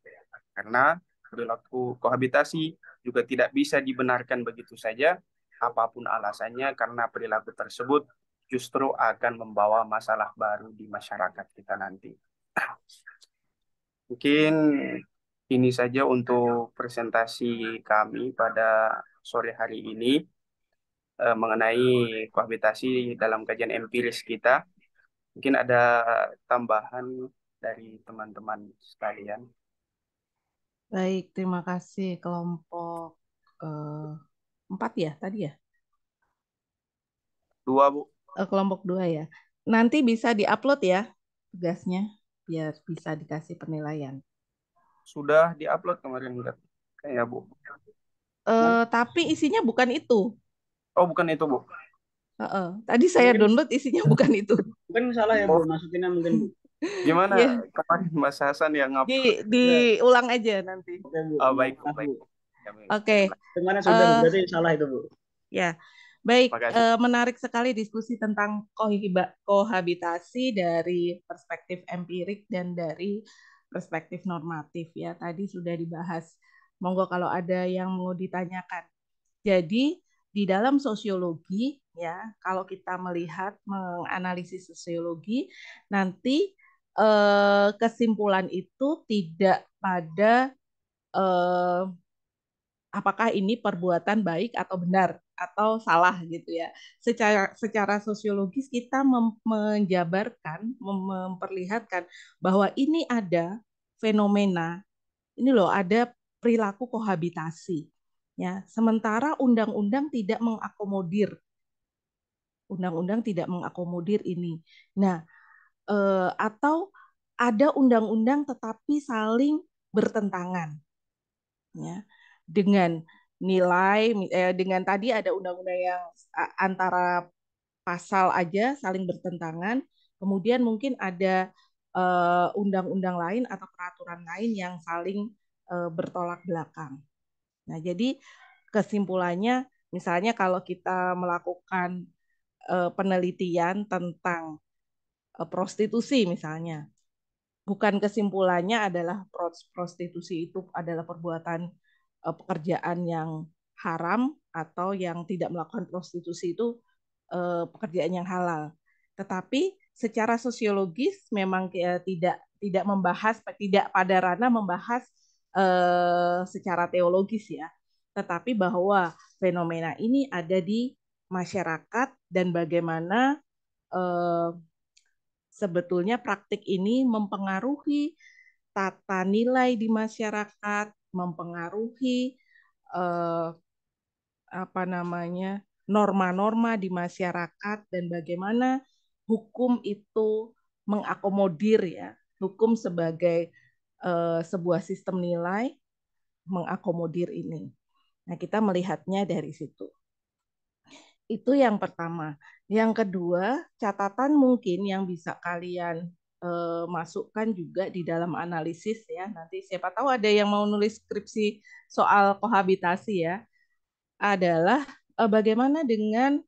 Karena perilaku kohabitasi juga tidak bisa dibenarkan begitu saja, apapun alasannya, karena perilaku tersebut justru akan membawa masalah baru di masyarakat kita nanti. Mungkin ini saja untuk presentasi kami pada sore hari ini mengenai kohabitasi dalam kajian empiris kita. Mungkin ada tambahan dari teman-teman sekalian. Baik, terima kasih kelompok 4 ya tadi ya? 2, Bu. Kelompok 2 ya. Nanti bisa diupload ya tugasnya biar bisa dikasih penilaian. Sudah diupload kemarin, kayaknya, Bu. Tapi isinya bukan itu. Oh, bukan itu, Bu. Tadi saya download isinya bukan itu. Mungkin salah ya, Bu. Masukinnya mungkin, Bu. Gimana? Iya. Kemarin Mas Hasan yang upload. Diulang aja nanti. Oke, Bu. Oh, baik, Bu. Baik. Oke. Kemarin sudah, Bu. Berarti salah itu, Bu. Ya, baik. Makasih. Menarik sekali diskusi tentang kohabitasi dari perspektif empirik dan dari perspektif normatif ya. Tadi sudah dibahas. Monggo kalau ada yang mau ditanyakan. Jadi di dalam sosiologi ya, kalau kita melihat menganalisis sosiologi, nanti kesimpulan itu tidak pada apakah ini perbuatan baik atau benar atau salah gitu ya. Secara sosiologis kita menjabarkan, memperlihatkan bahwa ini ada fenomena, ini loh ada perilaku kohabitasi. Ya, sementara undang-undang tidak mengakomodir ini. Nah, atau ada undang-undang tetapi saling bertentangan, ya, dengan nilai, dengan tadi ada undang-undang yang antara pasal aja saling bertentangan, kemudian mungkin ada undang-undang lain atau peraturan lain yang saling bertolak belakang. Nah, jadi kesimpulannya, misalnya kalau kita melakukan penelitian tentang prostitusi misalnya, bukan kesimpulannya adalah prostitusi itu adalah perbuatan pekerjaan yang haram atau yang tidak melakukan prostitusi itu pekerjaan yang halal. Tetapi secara sosiologis memang tidak membahas, tidak pada ranah membahas secara teologis ya, tetapi bahwa fenomena ini ada di masyarakat dan bagaimana sebetulnya praktik ini mempengaruhi tata nilai di masyarakat, mempengaruhi norma-norma di masyarakat dan bagaimana hukum itu mengakomodir ya, hukum sebagai sebuah sistem nilai mengakomodir ini. Nah, kita melihatnya dari situ. Itu yang pertama. Yang kedua, catatan mungkin yang bisa kalian masukkan juga di dalam analisis ya. Nanti siapa tahu ada yang mau nulis skripsi soal kohabitasi ya. Adalah bagaimana dengan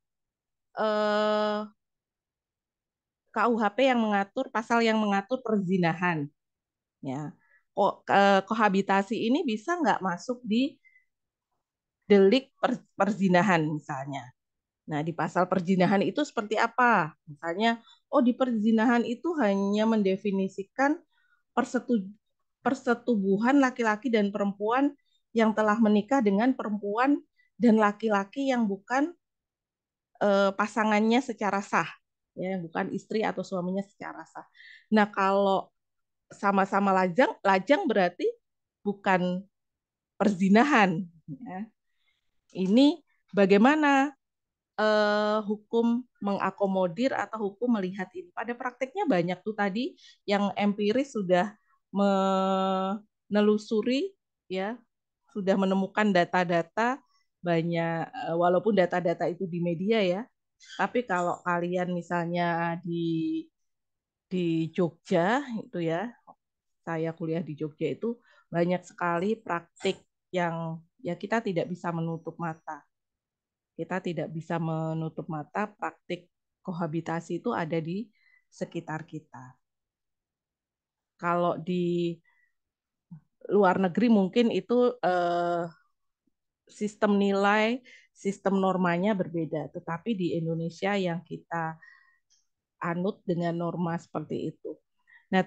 KUHP yang mengatur pasal yang mengatur perzinahan. Ya, kohabitasi ini bisa nggak masuk di delik perzinahan misalnya. Nah, di pasal perzinahan itu seperti apa? Misalnya, di perzinahan itu hanya mendefinisikan persetubuhan laki-laki dan perempuan yang telah menikah dengan perempuan dan laki-laki yang bukan pasangannya secara sah, ya, bukan istri atau suaminya secara sah. Nah, kalau sama-sama lajang berarti bukan perzinahan. Ya. Ini bagaimana hukum mengakomodir atau hukum melihat ini? Pada prakteknya banyak tuh tadi yang empiris sudah menelusuri ya sudah menemukan data-data banyak, walaupun data-data itu di media ya, tapi kalau kalian misalnya di Jogja itu ya, saya kuliah di Jogja itu banyak sekali praktik yang ya kita tidak bisa menutup mata. Kita tidak bisa menutup mata praktik kohabitasi itu ada di sekitar kita. Kalau di luar negeri mungkin itu sistem nilai, sistem normanya berbeda. Tetapi di Indonesia yang kita anut dengan norma seperti itu. Nah,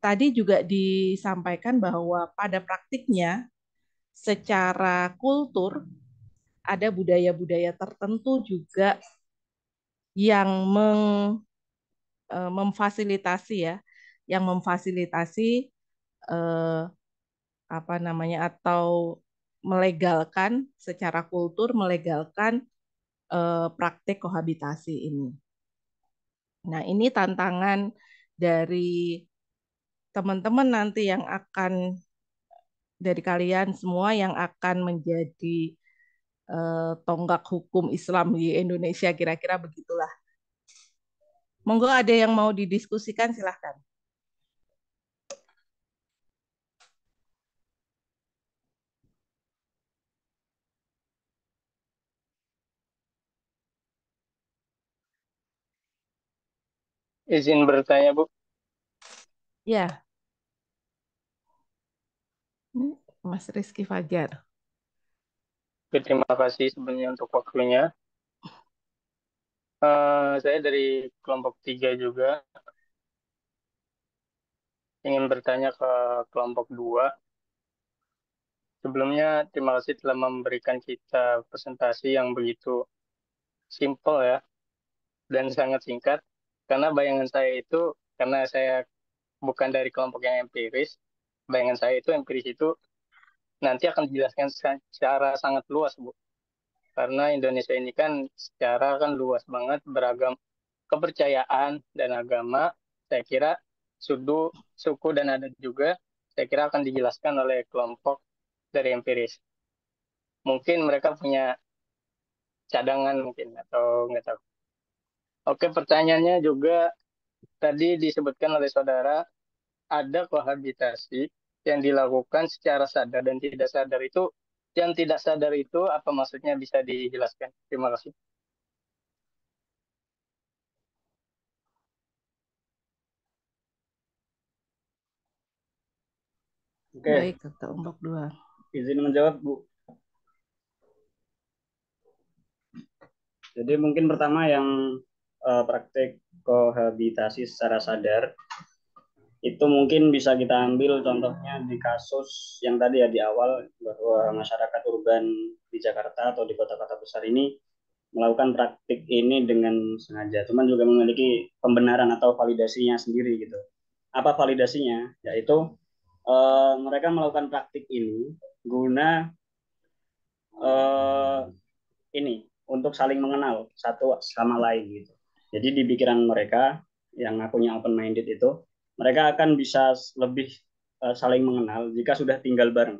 tadi juga disampaikan bahwa pada praktiknya secara kultur ada budaya-budaya tertentu juga yang memfasilitasi ya, yang memfasilitasi eh, apa namanya atau melegalkan secara kultur melegalkan praktik kohabitasi ini. Nah, ini tantangan dari teman-teman nanti yang akan dari kalian semua yang akan menjadi tonggak hukum Islam di Indonesia, kira-kira begitulah. Monggo ada yang mau didiskusikan, silahkan. Izin bertanya, Bu. Ya, Mas Rizky Fajar. Terima kasih sebenarnya untuk waktunya. Saya dari kelompok 3 juga. Ingin bertanya ke kelompok 2. Sebelumnya, terima kasih telah memberikan kita presentasi yang begitu simple ya, dan sangat singkat. Karena bayangan saya itu, karena saya bukan dari kelompok yang empiris, bayangan saya itu empiris itu nanti akan dijelaskan secara sangat luas, Bu. Karena Indonesia ini kan secara kan luas banget, beragam kepercayaan dan agama. Saya kira suku dan adat juga, saya kira akan dijelaskan oleh kelompok dari empiris. Mungkin mereka punya cadangan mungkin, atau nggak tahu. Oke, pertanyaannya juga tadi disebutkan oleh saudara, ada kohabitasi yang dilakukan secara sadar dan tidak sadar itu. Yang tidak sadar itu apa maksudnya, bisa dijelaskan? Terima kasih. Oke, Baik, kelompok 2. izin menjawab, Bu. Jadi mungkin pertama yang praktik kohabitasi secara sadar, itu mungkin bisa kita ambil contohnya di kasus yang tadi ya di awal, bahwa masyarakat urban di Jakarta atau di kota-kota besar ini melakukan praktik ini dengan sengaja, cuman juga memiliki pembenaran atau validasinya sendiri gitu. Apa validasinya? Yaitu mereka melakukan praktik ini guna ini untuk saling mengenal satu sama lain gitu. Jadi di pikiran mereka yang ngakunya open minded itu, mereka akan bisa lebih saling mengenal jika sudah tinggal bareng.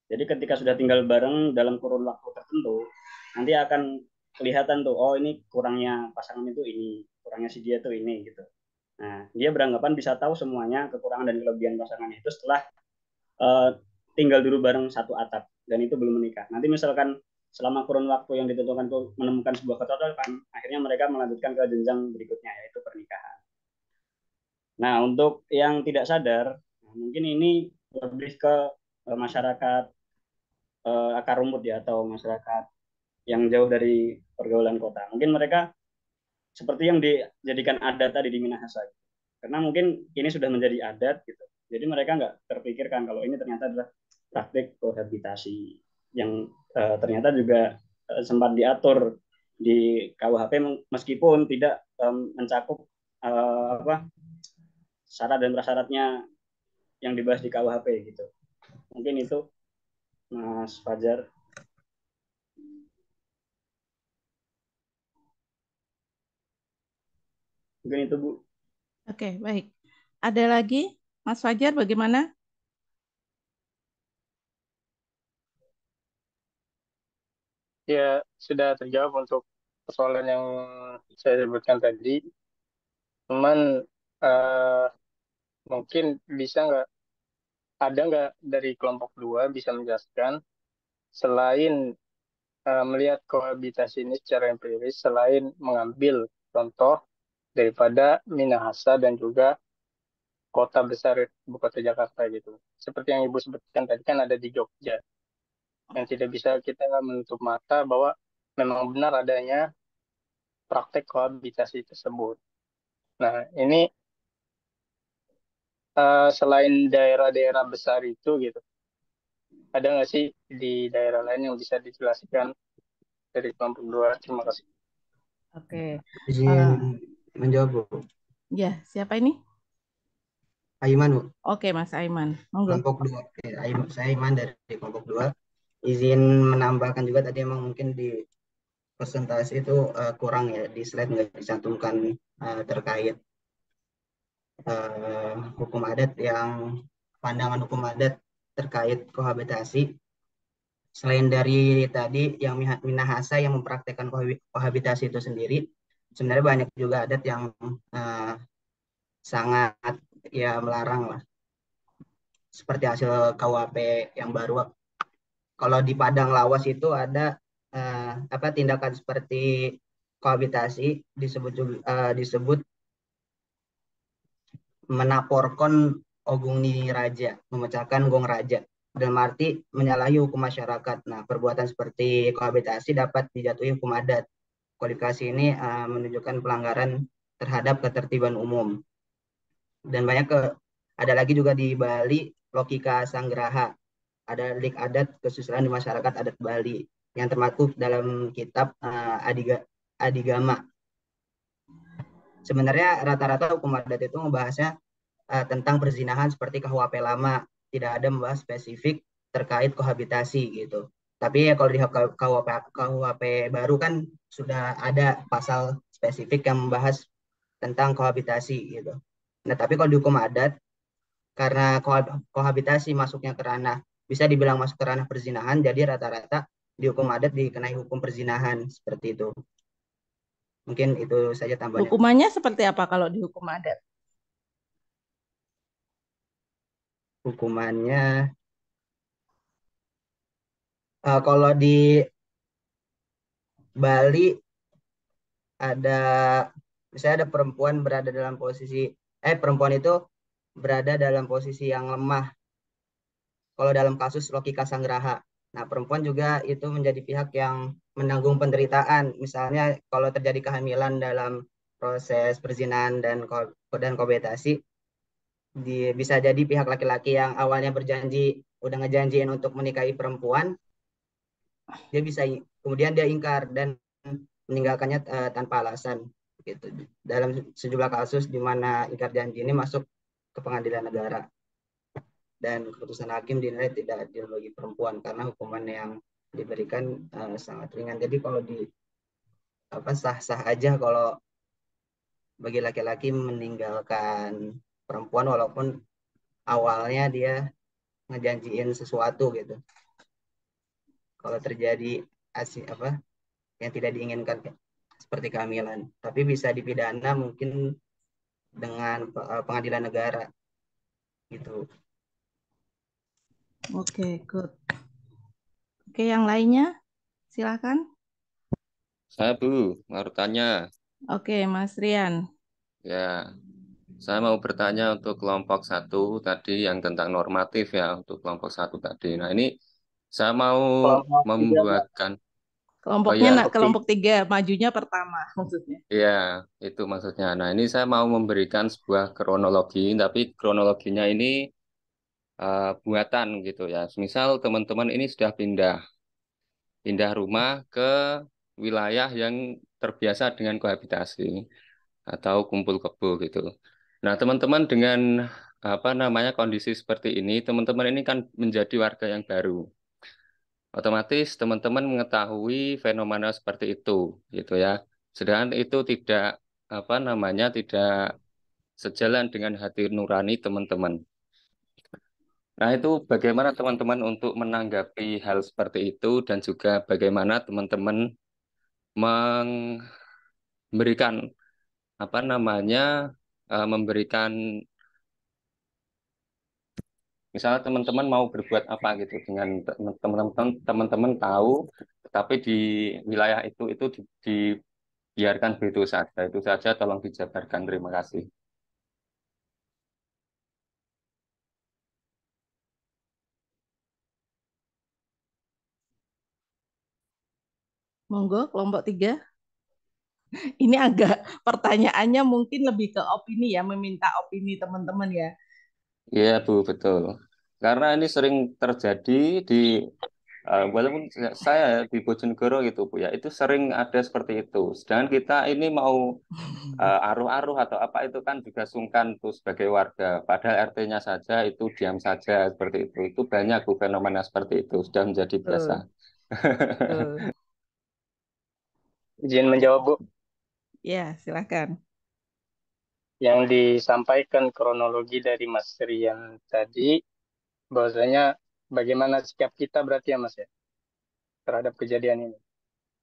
Jadi ketika sudah tinggal bareng dalam kurun waktu tertentu, nanti akan kelihatan tuh, oh ini kurangnya pasangan itu ini, kurangnya si dia tuh ini gitu. Nah, dia beranggapan bisa tahu semuanya kekurangan dan kelebihan pasangan itu setelah uh, tinggal dulu bareng satu atap dan itu belum menikah. Nanti misalkan selama kurun waktu yang ditentukan untuk menemukan sebuah kecocokan, akhirnya mereka melanjutkan ke jenjang berikutnya, yaitu pernikahan. Nah, untuk yang tidak sadar, mungkin ini lebih ke masyarakat akar rumput ya, atau masyarakat yang jauh dari pergaulan kota. Mungkin mereka seperti yang dijadikan adat tadi di Minahasa. Karena mungkin ini sudah menjadi adat gitu. Jadi mereka nggak terpikirkan kalau ini ternyata adalah praktik kohabitasi yang ternyata juga sempat diatur di KUHP meskipun tidak mencakup syarat dan prasyaratnya yang dibahas di KUHP gitu. Mungkin itu, Mas Fajar. Mungkin itu, Bu. Oke, baik. Ada lagi, Mas Fajar, bagaimana? Ya, sudah terjawab untuk persoalan yang saya sebutkan tadi. Cuman eh, mungkin bisa nggak, ada nggak dari kelompok 2 bisa menjelaskan selain melihat kohabitasi ini secara empiris, selain mengambil contoh daripada Minahasa dan juga kota besar ibu kota Jakarta gitu. Seperti yang Ibu sebutkan tadi kan ada di Jogja, yang tidak bisa kita menutup mata bahwa memang benar adanya praktek kohabitasi tersebut. Nah, ini selain daerah-daerah besar itu gitu, ada nggak sih di daerah lain yang bisa dijelaskan dari kelompok 2? Terima kasih. Oke. Izin menjawab, Bu. Ya, siapa ini? Aiman, Bu. Oke, Mas Aiman. Monggo. Kelompok 2. Saya Aiman dari kelompok 2. Izin menambahkan juga tadi emang mungkin di presentasi itu kurang ya, di slide nggak dicantumkan terkait hukum adat pandangan hukum adat terkait kohabitasi. Selain dari tadi yang Minahasa yang mempraktekkan kohabitasi itu sendiri, sebenarnya banyak juga adat yang sangat ya melarang lah. Seperti hasil KUHP yang baru. Kalau di Padang Lawas itu ada tindakan seperti kohabitasi disebut menaporkan Ogung Nini Raja, memecahkan gong raja. Dalam arti menyalahi hukum masyarakat. Nah, perbuatan seperti kohabitasi dapat dijatuhi hukum adat. Kualifikasi ini menunjukkan pelanggaran terhadap ketertiban umum. Dan ada lagi juga di Bali, logika Sanggraha. Ada delik adat kesusilaan di masyarakat adat Bali yang termaktub dalam kitab Adigama. Sebenarnya rata-rata hukum adat itu membahasnya tentang perzinahan seperti KUHP lama, tidak ada membahas spesifik terkait kohabitasi gitu. Tapi ya kalau di KUHP baru kan sudah ada pasal spesifik yang membahas tentang kohabitasi gitu. Nah, tapi kalau di hukum adat, karena kohabitasi masuknya ke ranah, bisa dibilang masuk ke ranah perzinahan, jadi rata-rata di hukum adat dikenai hukum perzinahan seperti itu. Mungkin itu saja tambahannya. Hukumannya seperti apa kalau di hukum adat? Hukumannya kalau di Bali misalnya ada perempuan berada dalam posisi perempuan itu berada dalam posisi yang lemah. Kalau dalam kasus logika Sanggraha, nah perempuan juga itu menjadi pihak yang menanggung penderitaan. Misalnya kalau terjadi kehamilan dalam proses perzinahan dan kohabitasi, bisa jadi pihak laki-laki yang awalnya udah ngejanjiin untuk menikahi perempuan, kemudian dia ingkar dan meninggalkannya tanpa alasan gitu. Dalam sejumlah kasus di mana ingkar janji ini masuk ke pengadilan negara dan keputusan hakim dinilai tidak adil bagi perempuan karena hukuman yang diberikan sangat ringan. Jadi kalau sah-sah aja kalau bagi laki-laki meninggalkan perempuan walaupun awalnya dia ngejanjiin sesuatu gitu. Kalau terjadi yang tidak diinginkan seperti kehamilan, tapi bisa dipidana mungkin dengan pengadilan negara gitu. Oke, good. Oke, yang lainnya silakan. Saya Bu, mau tanya. Oke, Mas Rian. Ya, saya mau bertanya untuk kelompok 1 tadi yang tentang normatif ya, untuk kelompok 1 tadi. Nah, ini saya mau membuatkan Kelompoknya kelompok 3, majunya pertama maksudnya. Iya, itu maksudnya. Nah, ini saya mau memberikan sebuah kronologi, tapi kronologinya ini buatan gitu ya. Misal teman-teman ini sudah pindah rumah ke wilayah yang terbiasa dengan kohabitasi atau kumpul kebo gitu. Nah, teman-teman dengan kondisi seperti ini, teman-teman ini kan menjadi warga yang baru. Otomatis teman-teman mengetahui fenomena seperti itu, gitu ya. Sedangkan itu tidak tidak sejalan dengan hati nurani teman-teman. Nah, itu bagaimana teman-teman untuk menanggapi hal seperti itu dan juga bagaimana teman-teman memberikan apa namanya memberikan misalnya teman-teman mau berbuat apa gitu dengan teman-teman tahu tapi di wilayah itu dibiarkan begitu saja. Itu saja tolong dijabarkan. Terima kasih. Monggo kelompok 3. Ini agak pertanyaannya mungkin lebih ke opini ya, meminta opini teman-teman ya. Iya, Bu, betul. Karena ini sering terjadi di walaupun saya di Bojonegoro gitu, Bu ya, itu sering ada seperti itu. Sedangkan kita ini mau aruh-aruh atau apa itu kan juga sungkan tuh sebagai warga. Padahal RT-nya saja itu diam saja seperti itu. Itu banyak Bu fenomena seperti itu sudah menjadi biasa. Izin menjawab, Bu. Ya, silakan. Yang disampaikan kronologi dari Mas Rian tadi, bahwasanya bagaimana sikap kita berarti ya Mas ya, terhadap kejadian ini.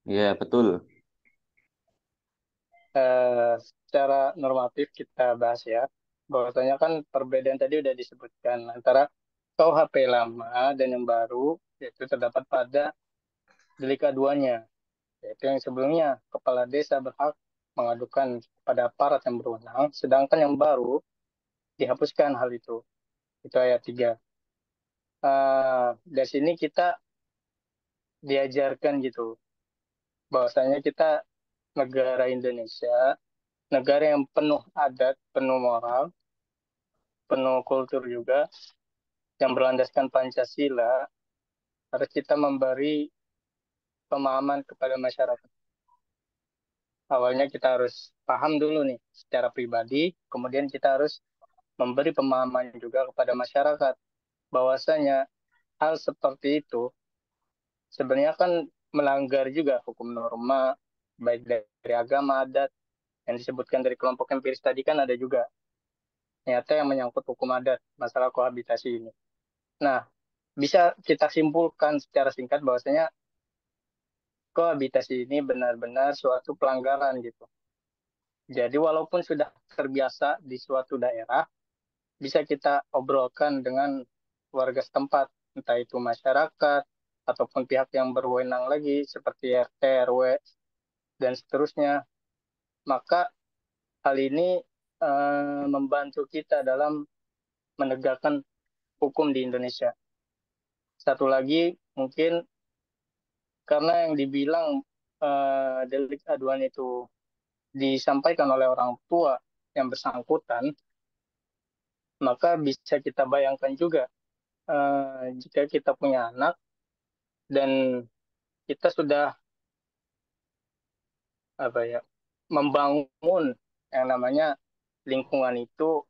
Iya, betul. Secara normatif kita bahas ya, bahwasanya kan perbedaan tadi udah disebutkan antara KUHP lama dan yang baru, yaitu terdapat pada delik aduannya, yaitu yang sebelumnya kepala desa berhak mengadukan pada aparat yang berwenang, sedangkan yang baru dihapuskan hal itu. Itu ayat 3. Dari sini kita diajarkan gitu, bahwasanya kita negara Indonesia, negara yang penuh adat, penuh moral, penuh kultur juga, yang berlandaskan Pancasila, harus kita memberi pemahaman kepada masyarakat. Awalnya kita harus paham dulu nih secara pribadi, kemudian kita harus memberi pemahaman juga kepada masyarakat bahwasanya hal seperti itu sebenarnya kan melanggar juga hukum norma baik dari agama, adat, yang disebutkan dari kelompok empiris tadi kan ada juga ternyata yang menyangkut hukum adat masalah kohabitasi ini. Nah, bisa kita simpulkan secara singkat bahwasanya kohabitasi ini benar-benar suatu pelanggaran gitu. Jadi walaupun sudah terbiasa di suatu daerah, bisa kita obrolkan dengan warga setempat, entah itu masyarakat ataupun pihak yang berwenang lagi seperti RT, RW, dan seterusnya. Maka hal ini membantu kita dalam menegakkan hukum di Indonesia. Satu lagi mungkin karena yang dibilang delik aduan itu disampaikan oleh orang tua yang bersangkutan, maka bisa kita bayangkan juga jika kita punya anak dan kita sudah apa ya membangun yang namanya lingkungan itu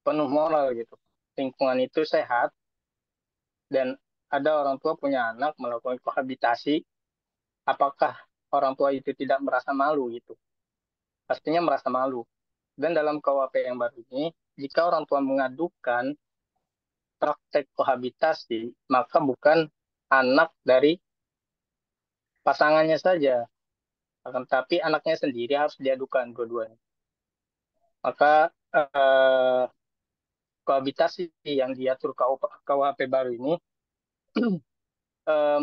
penuh moral gitu, lingkungan itu sehat dan ada orang tua punya anak melakukan kohabitasi, apakah orang tua itu tidak merasa malu gitu? Pastinya merasa malu. Dan dalam KUHP yang baru ini, jika orang tua mengadukan praktek kohabitasi, maka bukan anak dari pasangannya saja, akan tetapi anaknya sendiri harus diadukan dua-duanya. Maka kohabitasi yang diatur KUHP baru ini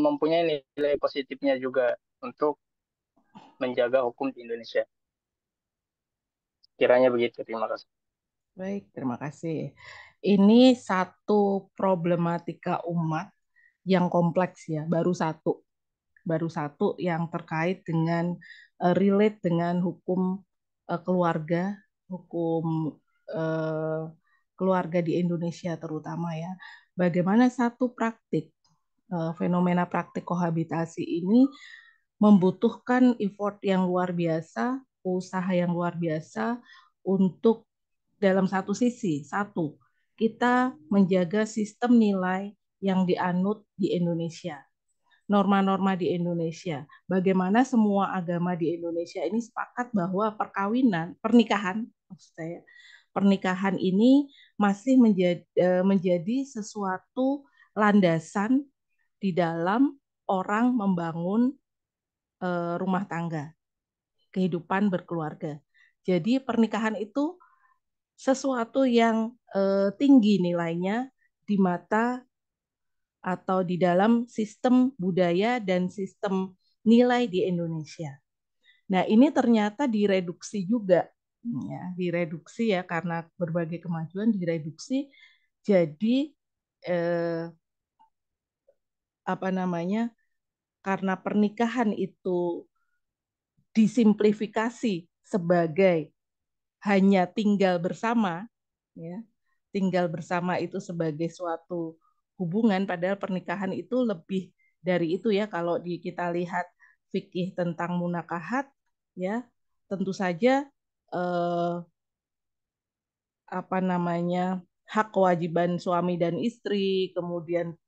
mempunyai nilai positifnya juga untuk menjaga hukum di Indonesia. Kiranya begitu. Terima kasih. Baik, terima kasih. Ini satu problematika umat yang kompleks ya, baru satu yang terkait dengan relate dengan hukum keluarga, hukum keluarga di Indonesia terutama ya. Bagaimana satu praktik fenomena praktik kohabitasi ini membutuhkan effort yang luar biasa, usaha yang luar biasa untuk dalam satu sisi, kita menjaga sistem nilai yang dianut di Indonesia, norma-norma di Indonesia. Bagaimana semua agama di Indonesia ini sepakat bahwa pernikahan, maksud saya, pernikahan ini masih menjadi sesuatu landasan di dalam orang membangun rumah tangga, kehidupan berkeluarga. Jadi pernikahan itu sesuatu yang tinggi nilainya di mata atau di dalam sistem budaya dan sistem nilai di Indonesia. Nah, ini ternyata direduksi juga, ya, direduksi ya karena berbagai kemajuan direduksi jadi apa namanya? Karena pernikahan itu disimplifikasi sebagai hanya tinggal bersama, ya. Tinggal bersama itu sebagai suatu hubungan, padahal pernikahan itu lebih dari itu ya. Kalau kita lihat fikih tentang munakahat, ya, tentu saja apa namanya, hak kewajiban suami dan istri, kemudian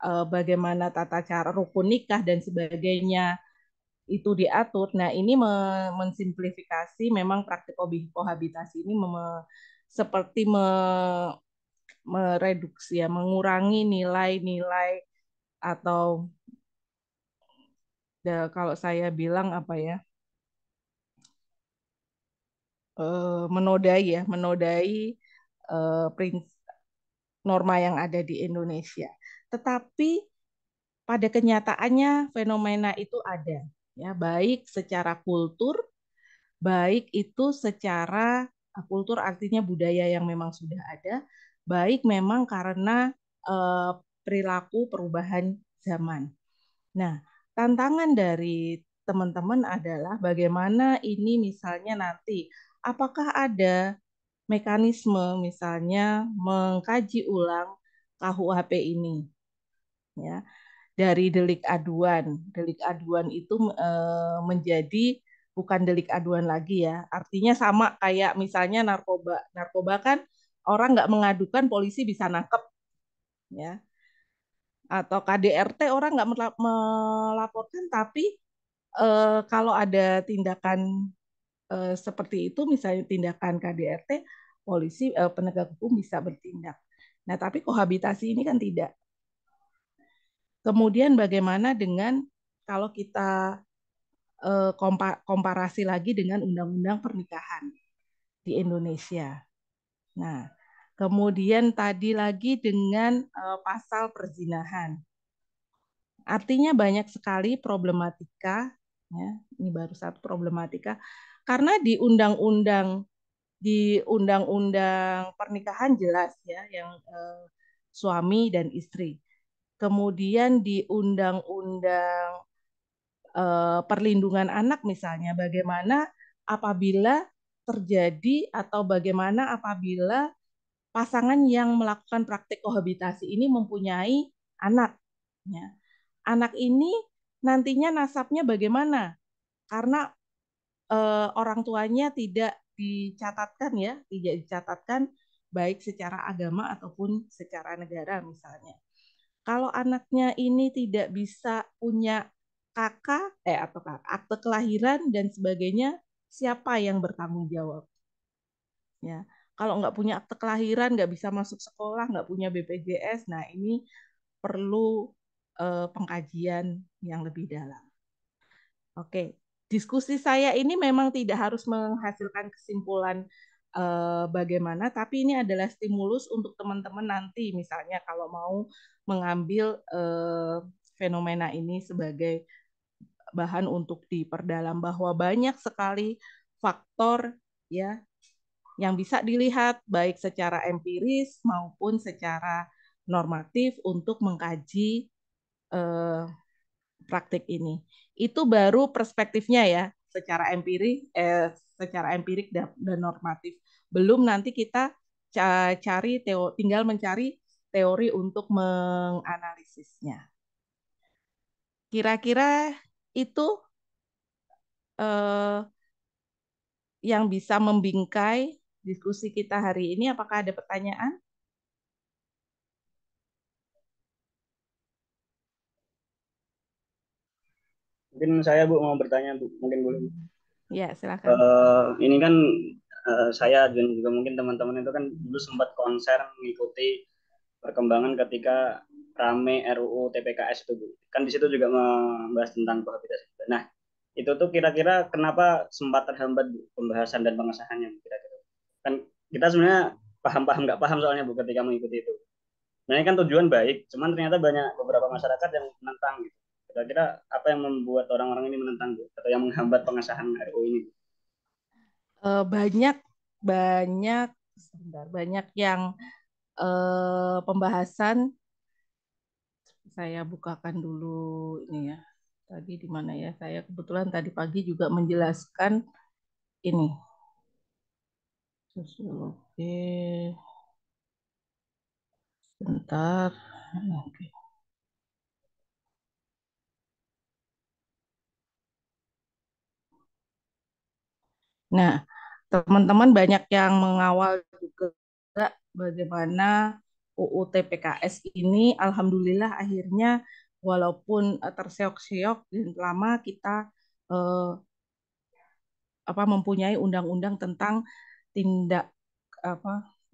bagaimana tata cara rukun nikah dan sebagainya itu diatur. Nah, ini mensimplifikasi memang praktik kohabitasi ini seperti mereduksi ya, mengurangi nilai-nilai atau kalau saya bilang apa ya, menodai norma yang ada di Indonesia. Tetapi pada kenyataannya fenomena itu ada, ya, baik secara kultur, baik itu secara kultur artinya budaya yang memang sudah ada, baik memang karena perilaku perubahan zaman. Nah, tantangan dari teman-teman adalah bagaimana ini misalnya nanti, apakah ada mekanisme misalnya mengkaji ulang KUHP ini, ya, dari delik aduan. Delik aduan itu menjadi bukan delik aduan lagi ya. Artinya sama kayak misalnya narkoba. Narkoba kan orang nggak mengadukan, polisi bisa nangkep, ya. Atau KDRT orang nggak melaporkan, tapi kalau ada tindakan seperti itu, misalnya tindakan KDRT, polisi penegak hukum bisa bertindak. Nah, tapi kohabitasi ini kan tidak. Kemudian bagaimana dengan kalau kita komparasi lagi dengan undang-undang pernikahan di Indonesia. Nah, kemudian tadi lagi dengan pasal perzinahan. Artinya banyak sekali problematika, ya. Ini baru satu problematika karena di undang-undang pernikahan jelas ya yang suami dan istri. Kemudian di undang-undang perlindungan anak misalnya, bagaimana apabila terjadi atau bagaimana apabila pasangan yang melakukan praktik kohabitasi ini mempunyai anak, ya. Anak ini nantinya nasabnya bagaimana? Karena orang tuanya tidak dicatatkan ya, tidak dicatatkan baik secara agama ataupun secara negara misalnya. Kalau anaknya ini tidak bisa punya kakak atau akte kelahiran dan sebagainya, siapa yang bertanggung jawab? Ya, kalau nggak punya akte kelahiran, nggak bisa masuk sekolah, nggak punya BPJS, nah ini perlu pengkajian yang lebih dalam. Oke, diskusi saya ini memang tidak harus menghasilkan kesimpulan bagaimana, tapi ini adalah stimulus untuk teman-teman nanti, misalnya kalau mau mengambil fenomena ini sebagai bahan untuk diperdalam, bahwa banyak sekali faktor ya yang bisa dilihat baik secara empiris maupun secara normatif untuk mengkaji praktik ini. Itu baru perspektifnya ya, secara empirik dan normatif. Belum nanti kita tinggal mencari teori untuk menganalisisnya. Kira-kira itu yang bisa membingkai diskusi kita hari ini. Apakah ada pertanyaan? Mungkin saya Bu mau bertanya Bu, mungkin boleh. Ya, silakan. Ini kan saya dan juga mungkin teman-teman itu kan dulu sempat konser mengikuti perkembangan ketika rame RUU TPKS itu, Bu. Kan di situ juga membahas tentang kohabitasi. Nah, itu tuh kira-kira kenapa sempat terhambat, Bu, pembahasan dan pengesahannya kira-kira? Kan kita sebenarnya paham-paham nggak paham soalnya, Bu, ketika mengikuti itu. Sebenarnya kan tujuan baik, cuman ternyata banyak beberapa masyarakat yang menentang gitu. Kira-kira apa yang membuat orang-orang ini menentang, Bu, atau yang menghambat pengesahan RUU ini? Banyak yang pembahasan. Saya bukakan dulu ini ya. Tadi di mana ya? Saya kebetulan tadi pagi juga menjelaskan ini. Sosiologi. Sebentar. Oke. Nah, teman-teman banyak yang mengawal juga bagaimana UU TPKS ini, alhamdulillah akhirnya walaupun terseok-seok dan lama kita mempunyai undang-undang tentang tindak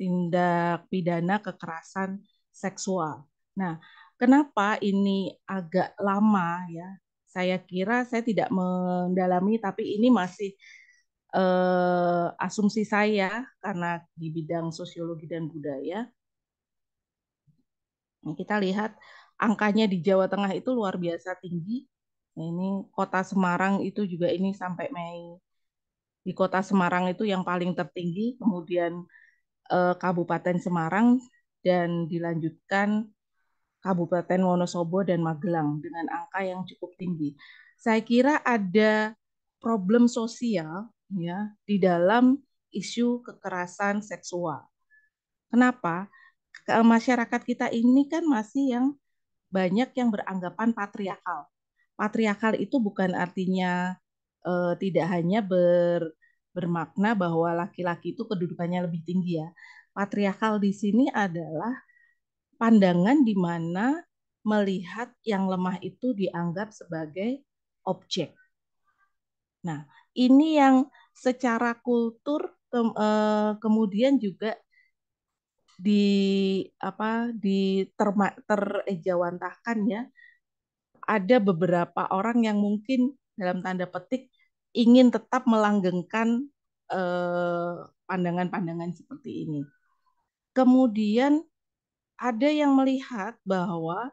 tindak pidana kekerasan seksual. Nah, kenapa ini agak lama ya? Saya kira saya tidak mendalami, tapi ini masih asumsi saya karena di bidang sosiologi dan budaya. Kita lihat angkanya di Jawa Tengah itu luar biasa tinggi. Nah, ini kota Semarang itu juga ini sampai Mei. Di kota Semarang itu yang paling tertinggi, kemudian Kabupaten Semarang, dan dilanjutkan Kabupaten Wonosobo dan Magelang dengan angka yang cukup tinggi. Saya kira ada problem sosial ya di dalam isu kekerasan seksual. Kenapa? Masyarakat kita ini kan masih yang banyak yang beranggapan patriarkal. Patriarkal itu bukan artinya tidak hanya bermakna bahwa laki-laki itu kedudukannya lebih tinggi ya. Patriarkal di sini adalah pandangan di mana melihat yang lemah itu dianggap sebagai objek. Nah, ini yang secara kultur kemudian juga terejawantahkan ya. Ada beberapa orang yang mungkin dalam tanda petik ingin tetap melanggengkan pandangan-pandangan seperti ini. Kemudian ada yang melihat bahwa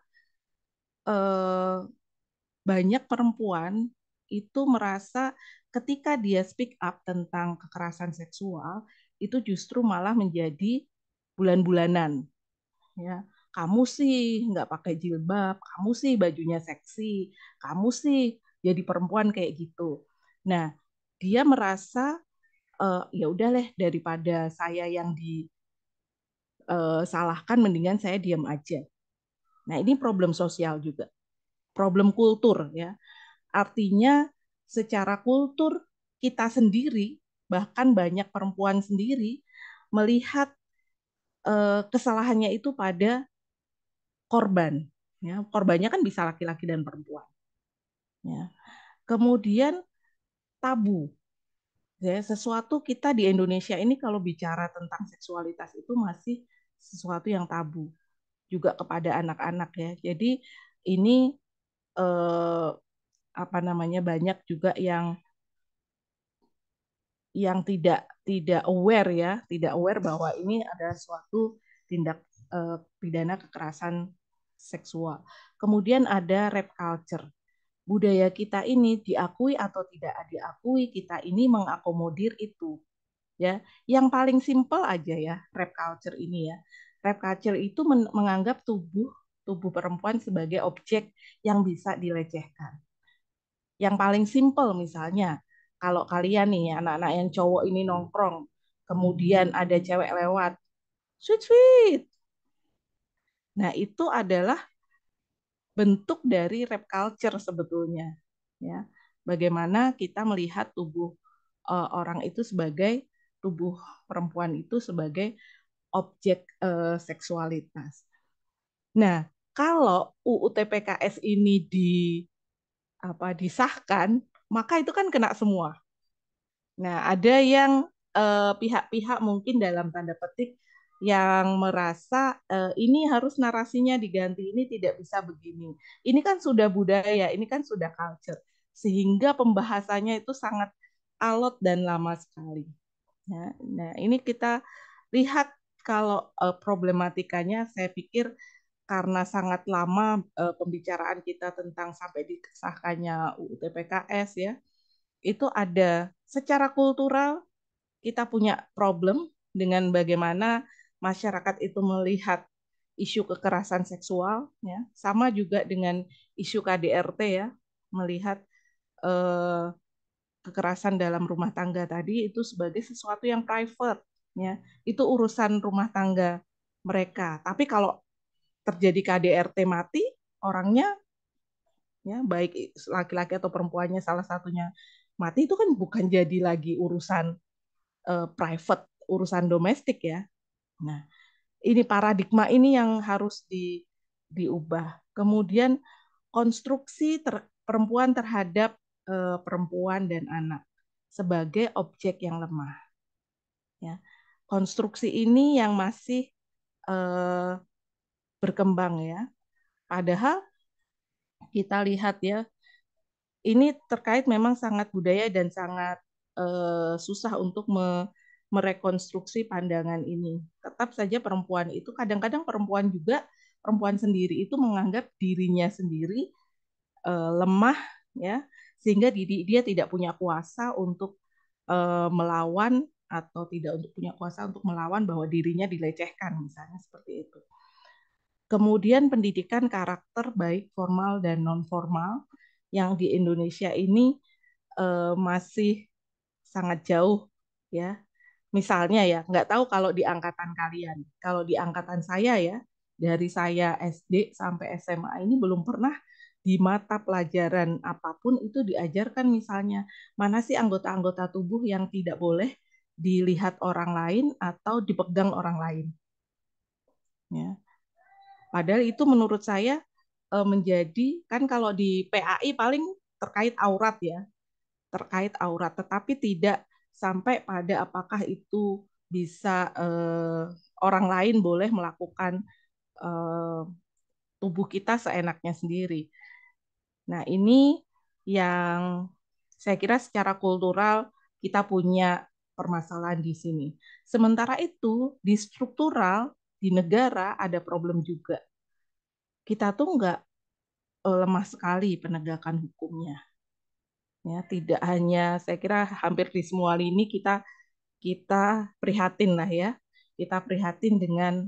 banyak perempuan itu merasa ketika dia speak up tentang kekerasan seksual itu justru malah menjadi bulan-bulanan. Ya, kamu sih nggak pakai jilbab, kamu sih bajunya seksi, kamu sih jadi perempuan kayak gitu. Nah, dia merasa ya udah deh daripada saya yang disalahkan, mendingan saya diam aja. Nah, ini problem sosial juga, problem kultur ya. Artinya secara kultur kita sendiri, bahkan banyak perempuan sendiri melihat kesalahannya itu pada korban. Ya, korbannya kan bisa laki-laki dan perempuan. Ya. Kemudian tabu. Ya, sesuatu kita di Indonesia ini kalau bicara tentang seksualitas itu masih sesuatu yang tabu juga kepada anak-anak ya. Jadi ini banyak juga yang tidak aware ya, tidak aware bahwa ini adalah suatu tindak pidana kekerasan seksual. Kemudian ada rape culture. Budaya kita ini diakui atau tidak diakui, kita ini mengakomodir itu. Ya, yang paling simpel aja ya, rape culture ini ya. Rape culture itu menganggap tubuh perempuan sebagai objek yang bisa dilecehkan. Yang paling simpel misalnya, kalau kalian nih anak-anak yang cowok ini nongkrong, kemudian ada cewek lewat, sweet sweet. Nah, itu adalah bentuk dari rape culture sebetulnya. Ya, bagaimana kita melihat tubuh orang itu sebagai tubuh perempuan itu sebagai objek seksualitas. Nah, kalau UU TPKS ini disahkan, maka itu kan kena semua. Nah, ada yang pihak-pihak mungkin dalam tanda petik yang merasa ini harus narasinya diganti, ini tidak bisa begini. Ini kan sudah budaya, ini kan sudah culture, sehingga pembahasannya itu sangat alot dan lama sekali. Ya, nah, ini kita lihat kalau problematikanya, saya pikir karena sangat lama pembicaraan kita tentang sampai disahkannya UU TPKS ya, itu ada secara kultural kita punya problem dengan bagaimana masyarakat itu melihat isu kekerasan seksual, ya, sama juga dengan isu KDRT ya, melihat kekerasan dalam rumah tangga tadi itu sebagai sesuatu yang private, ya, itu urusan rumah tangga mereka. Tapi kalau terjadi KDRT mati, orangnya ya baik laki-laki atau perempuannya salah satunya mati, itu kan bukan jadi lagi urusan private, urusan domestik ya. Nah, ini paradigma ini yang harus diubah. Kemudian konstruksi perempuan terhadap perempuan dan anak sebagai objek yang lemah. Ya, konstruksi ini yang masih berkembang ya. Padahal kita lihat ya, ini terkait memang sangat budaya dan sangat susah untuk merekonstruksi pandangan ini. Tetap saja perempuan itu, kadang-kadang perempuan juga, perempuan sendiri itu menganggap dirinya sendiri lemah, ya, sehingga dia tidak punya kuasa untuk melawan, atau tidak untuk punya kuasa untuk melawan bahwa dirinya dilecehkan, misalnya seperti itu. Kemudian pendidikan karakter baik formal dan non formal yang di Indonesia ini masih sangat jauh ya. Misalnya ya, nggak tahu kalau di angkatan kalian. Kalau di angkatan saya ya, dari saya SD sampai SMA ini belum pernah di mata pelajaran apapun itu diajarkan misalnya mana sih anggota-anggota tubuh yang tidak boleh dilihat orang lain atau dipegang orang lain. Ya. Padahal itu menurut saya menjadi, kan kalau di PAI paling terkait aurat ya, terkait aurat, tetapi tidak sampai pada apakah itu bisa orang lain boleh melakukan tubuh kita seenaknya sendiri. Nah, ini yang saya kira secara kultural kita punya permasalahan di sini. Sementara itu, di struktural, di negara ada problem juga. Kita tuh nggak lemah sekali penegakan hukumnya. Ya, tidak hanya, saya kira hampir di semua lini kita prihatin lah ya. Kita prihatin dengan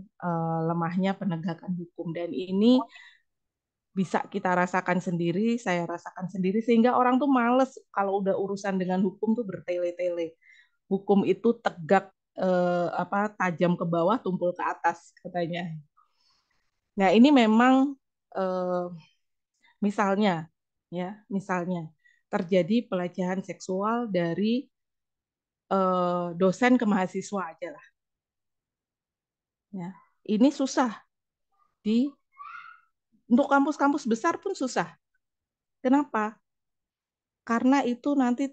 lemahnya penegakan hukum, dan ini bisa kita rasakan sendiri, saya rasakan sendiri, sehingga orang tuh males kalau udah urusan dengan hukum tuh bertele-tele. Hukum itu tegak tajam ke bawah, tumpul ke atas katanya. Nah, ini memang misalnya terjadi pelecehan seksual dari dosen ke mahasiswa aja lah. Ya, ini susah untuk kampus-kampus besar pun susah. Kenapa? Karena itu nanti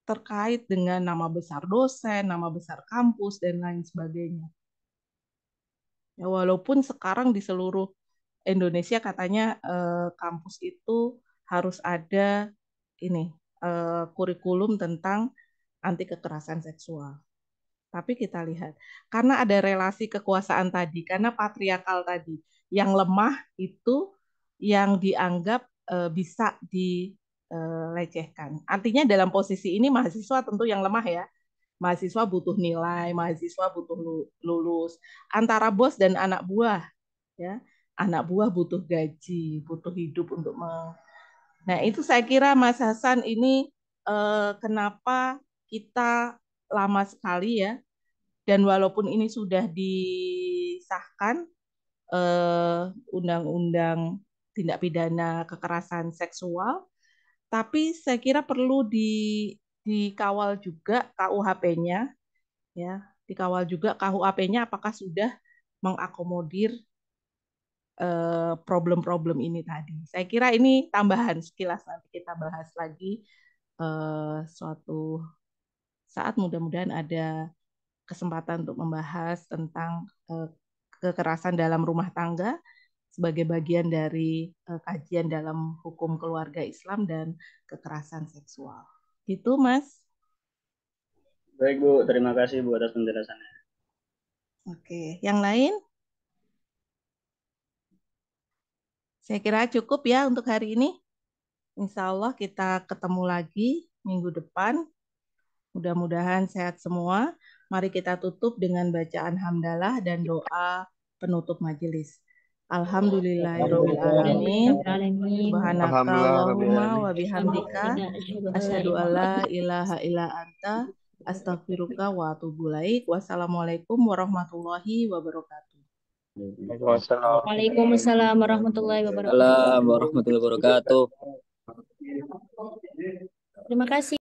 terkait dengan nama besar dosen, nama besar kampus, dan lain sebagainya. Ya, walaupun sekarang di seluruh Indonesia katanya kampus itu harus ada ini kurikulum tentang anti kekerasan seksual. Tapi kita lihat, karena ada relasi kekuasaan tadi, karena patriarkal tadi, yang lemah itu yang dianggap bisa dilecehkan. Artinya dalam posisi ini mahasiswa tentu yang lemah ya. Mahasiswa butuh nilai, mahasiswa butuh lulus. Antara bos dan anak buah, ya, anak buah butuh gaji, butuh hidup untuk Nah, itu saya kira Mas Hasan ini kenapa kita lama sekali ya, dan walaupun ini sudah disahkan undang-undang tindak pidana kekerasan seksual, tapi saya kira perlu dikawal juga KUHP-nya ya, dikawal juga KUHP-nya apakah sudah mengakomodir problem-problem ini tadi. Saya kira ini tambahan sekilas, nanti kita bahas lagi suatu saat mudah-mudahan ada kesempatan untuk membahas tentang kekerasan dalam rumah tangga sebagai bagian dari kajian dalam hukum keluarga Islam dan kekerasan seksual. Gitu, Mas. Baik, Bu. Terima kasih, Bu, atas penjelasannya. Oke, yang lain? Saya kira cukup ya untuk hari ini. Insya Allah kita ketemu lagi minggu depan. Mudah-mudahan sehat semua. Mari kita tutup dengan bacaan hamdalah dan doa penutup majelis. Alhamdulillahirrahmanirrahim. Subhanaka Allahumma wa bihamdika. Asyhadu alla ilaha illa anta. Astaghfiruka wa atubu ilaik. Wassalamualaikum warahmatullahi wabarakatuh. Waalaikumsalam warahmatullahi wabarakatuh. Assalamualaikum warahmatullahi wabarakatuh. Terima kasih.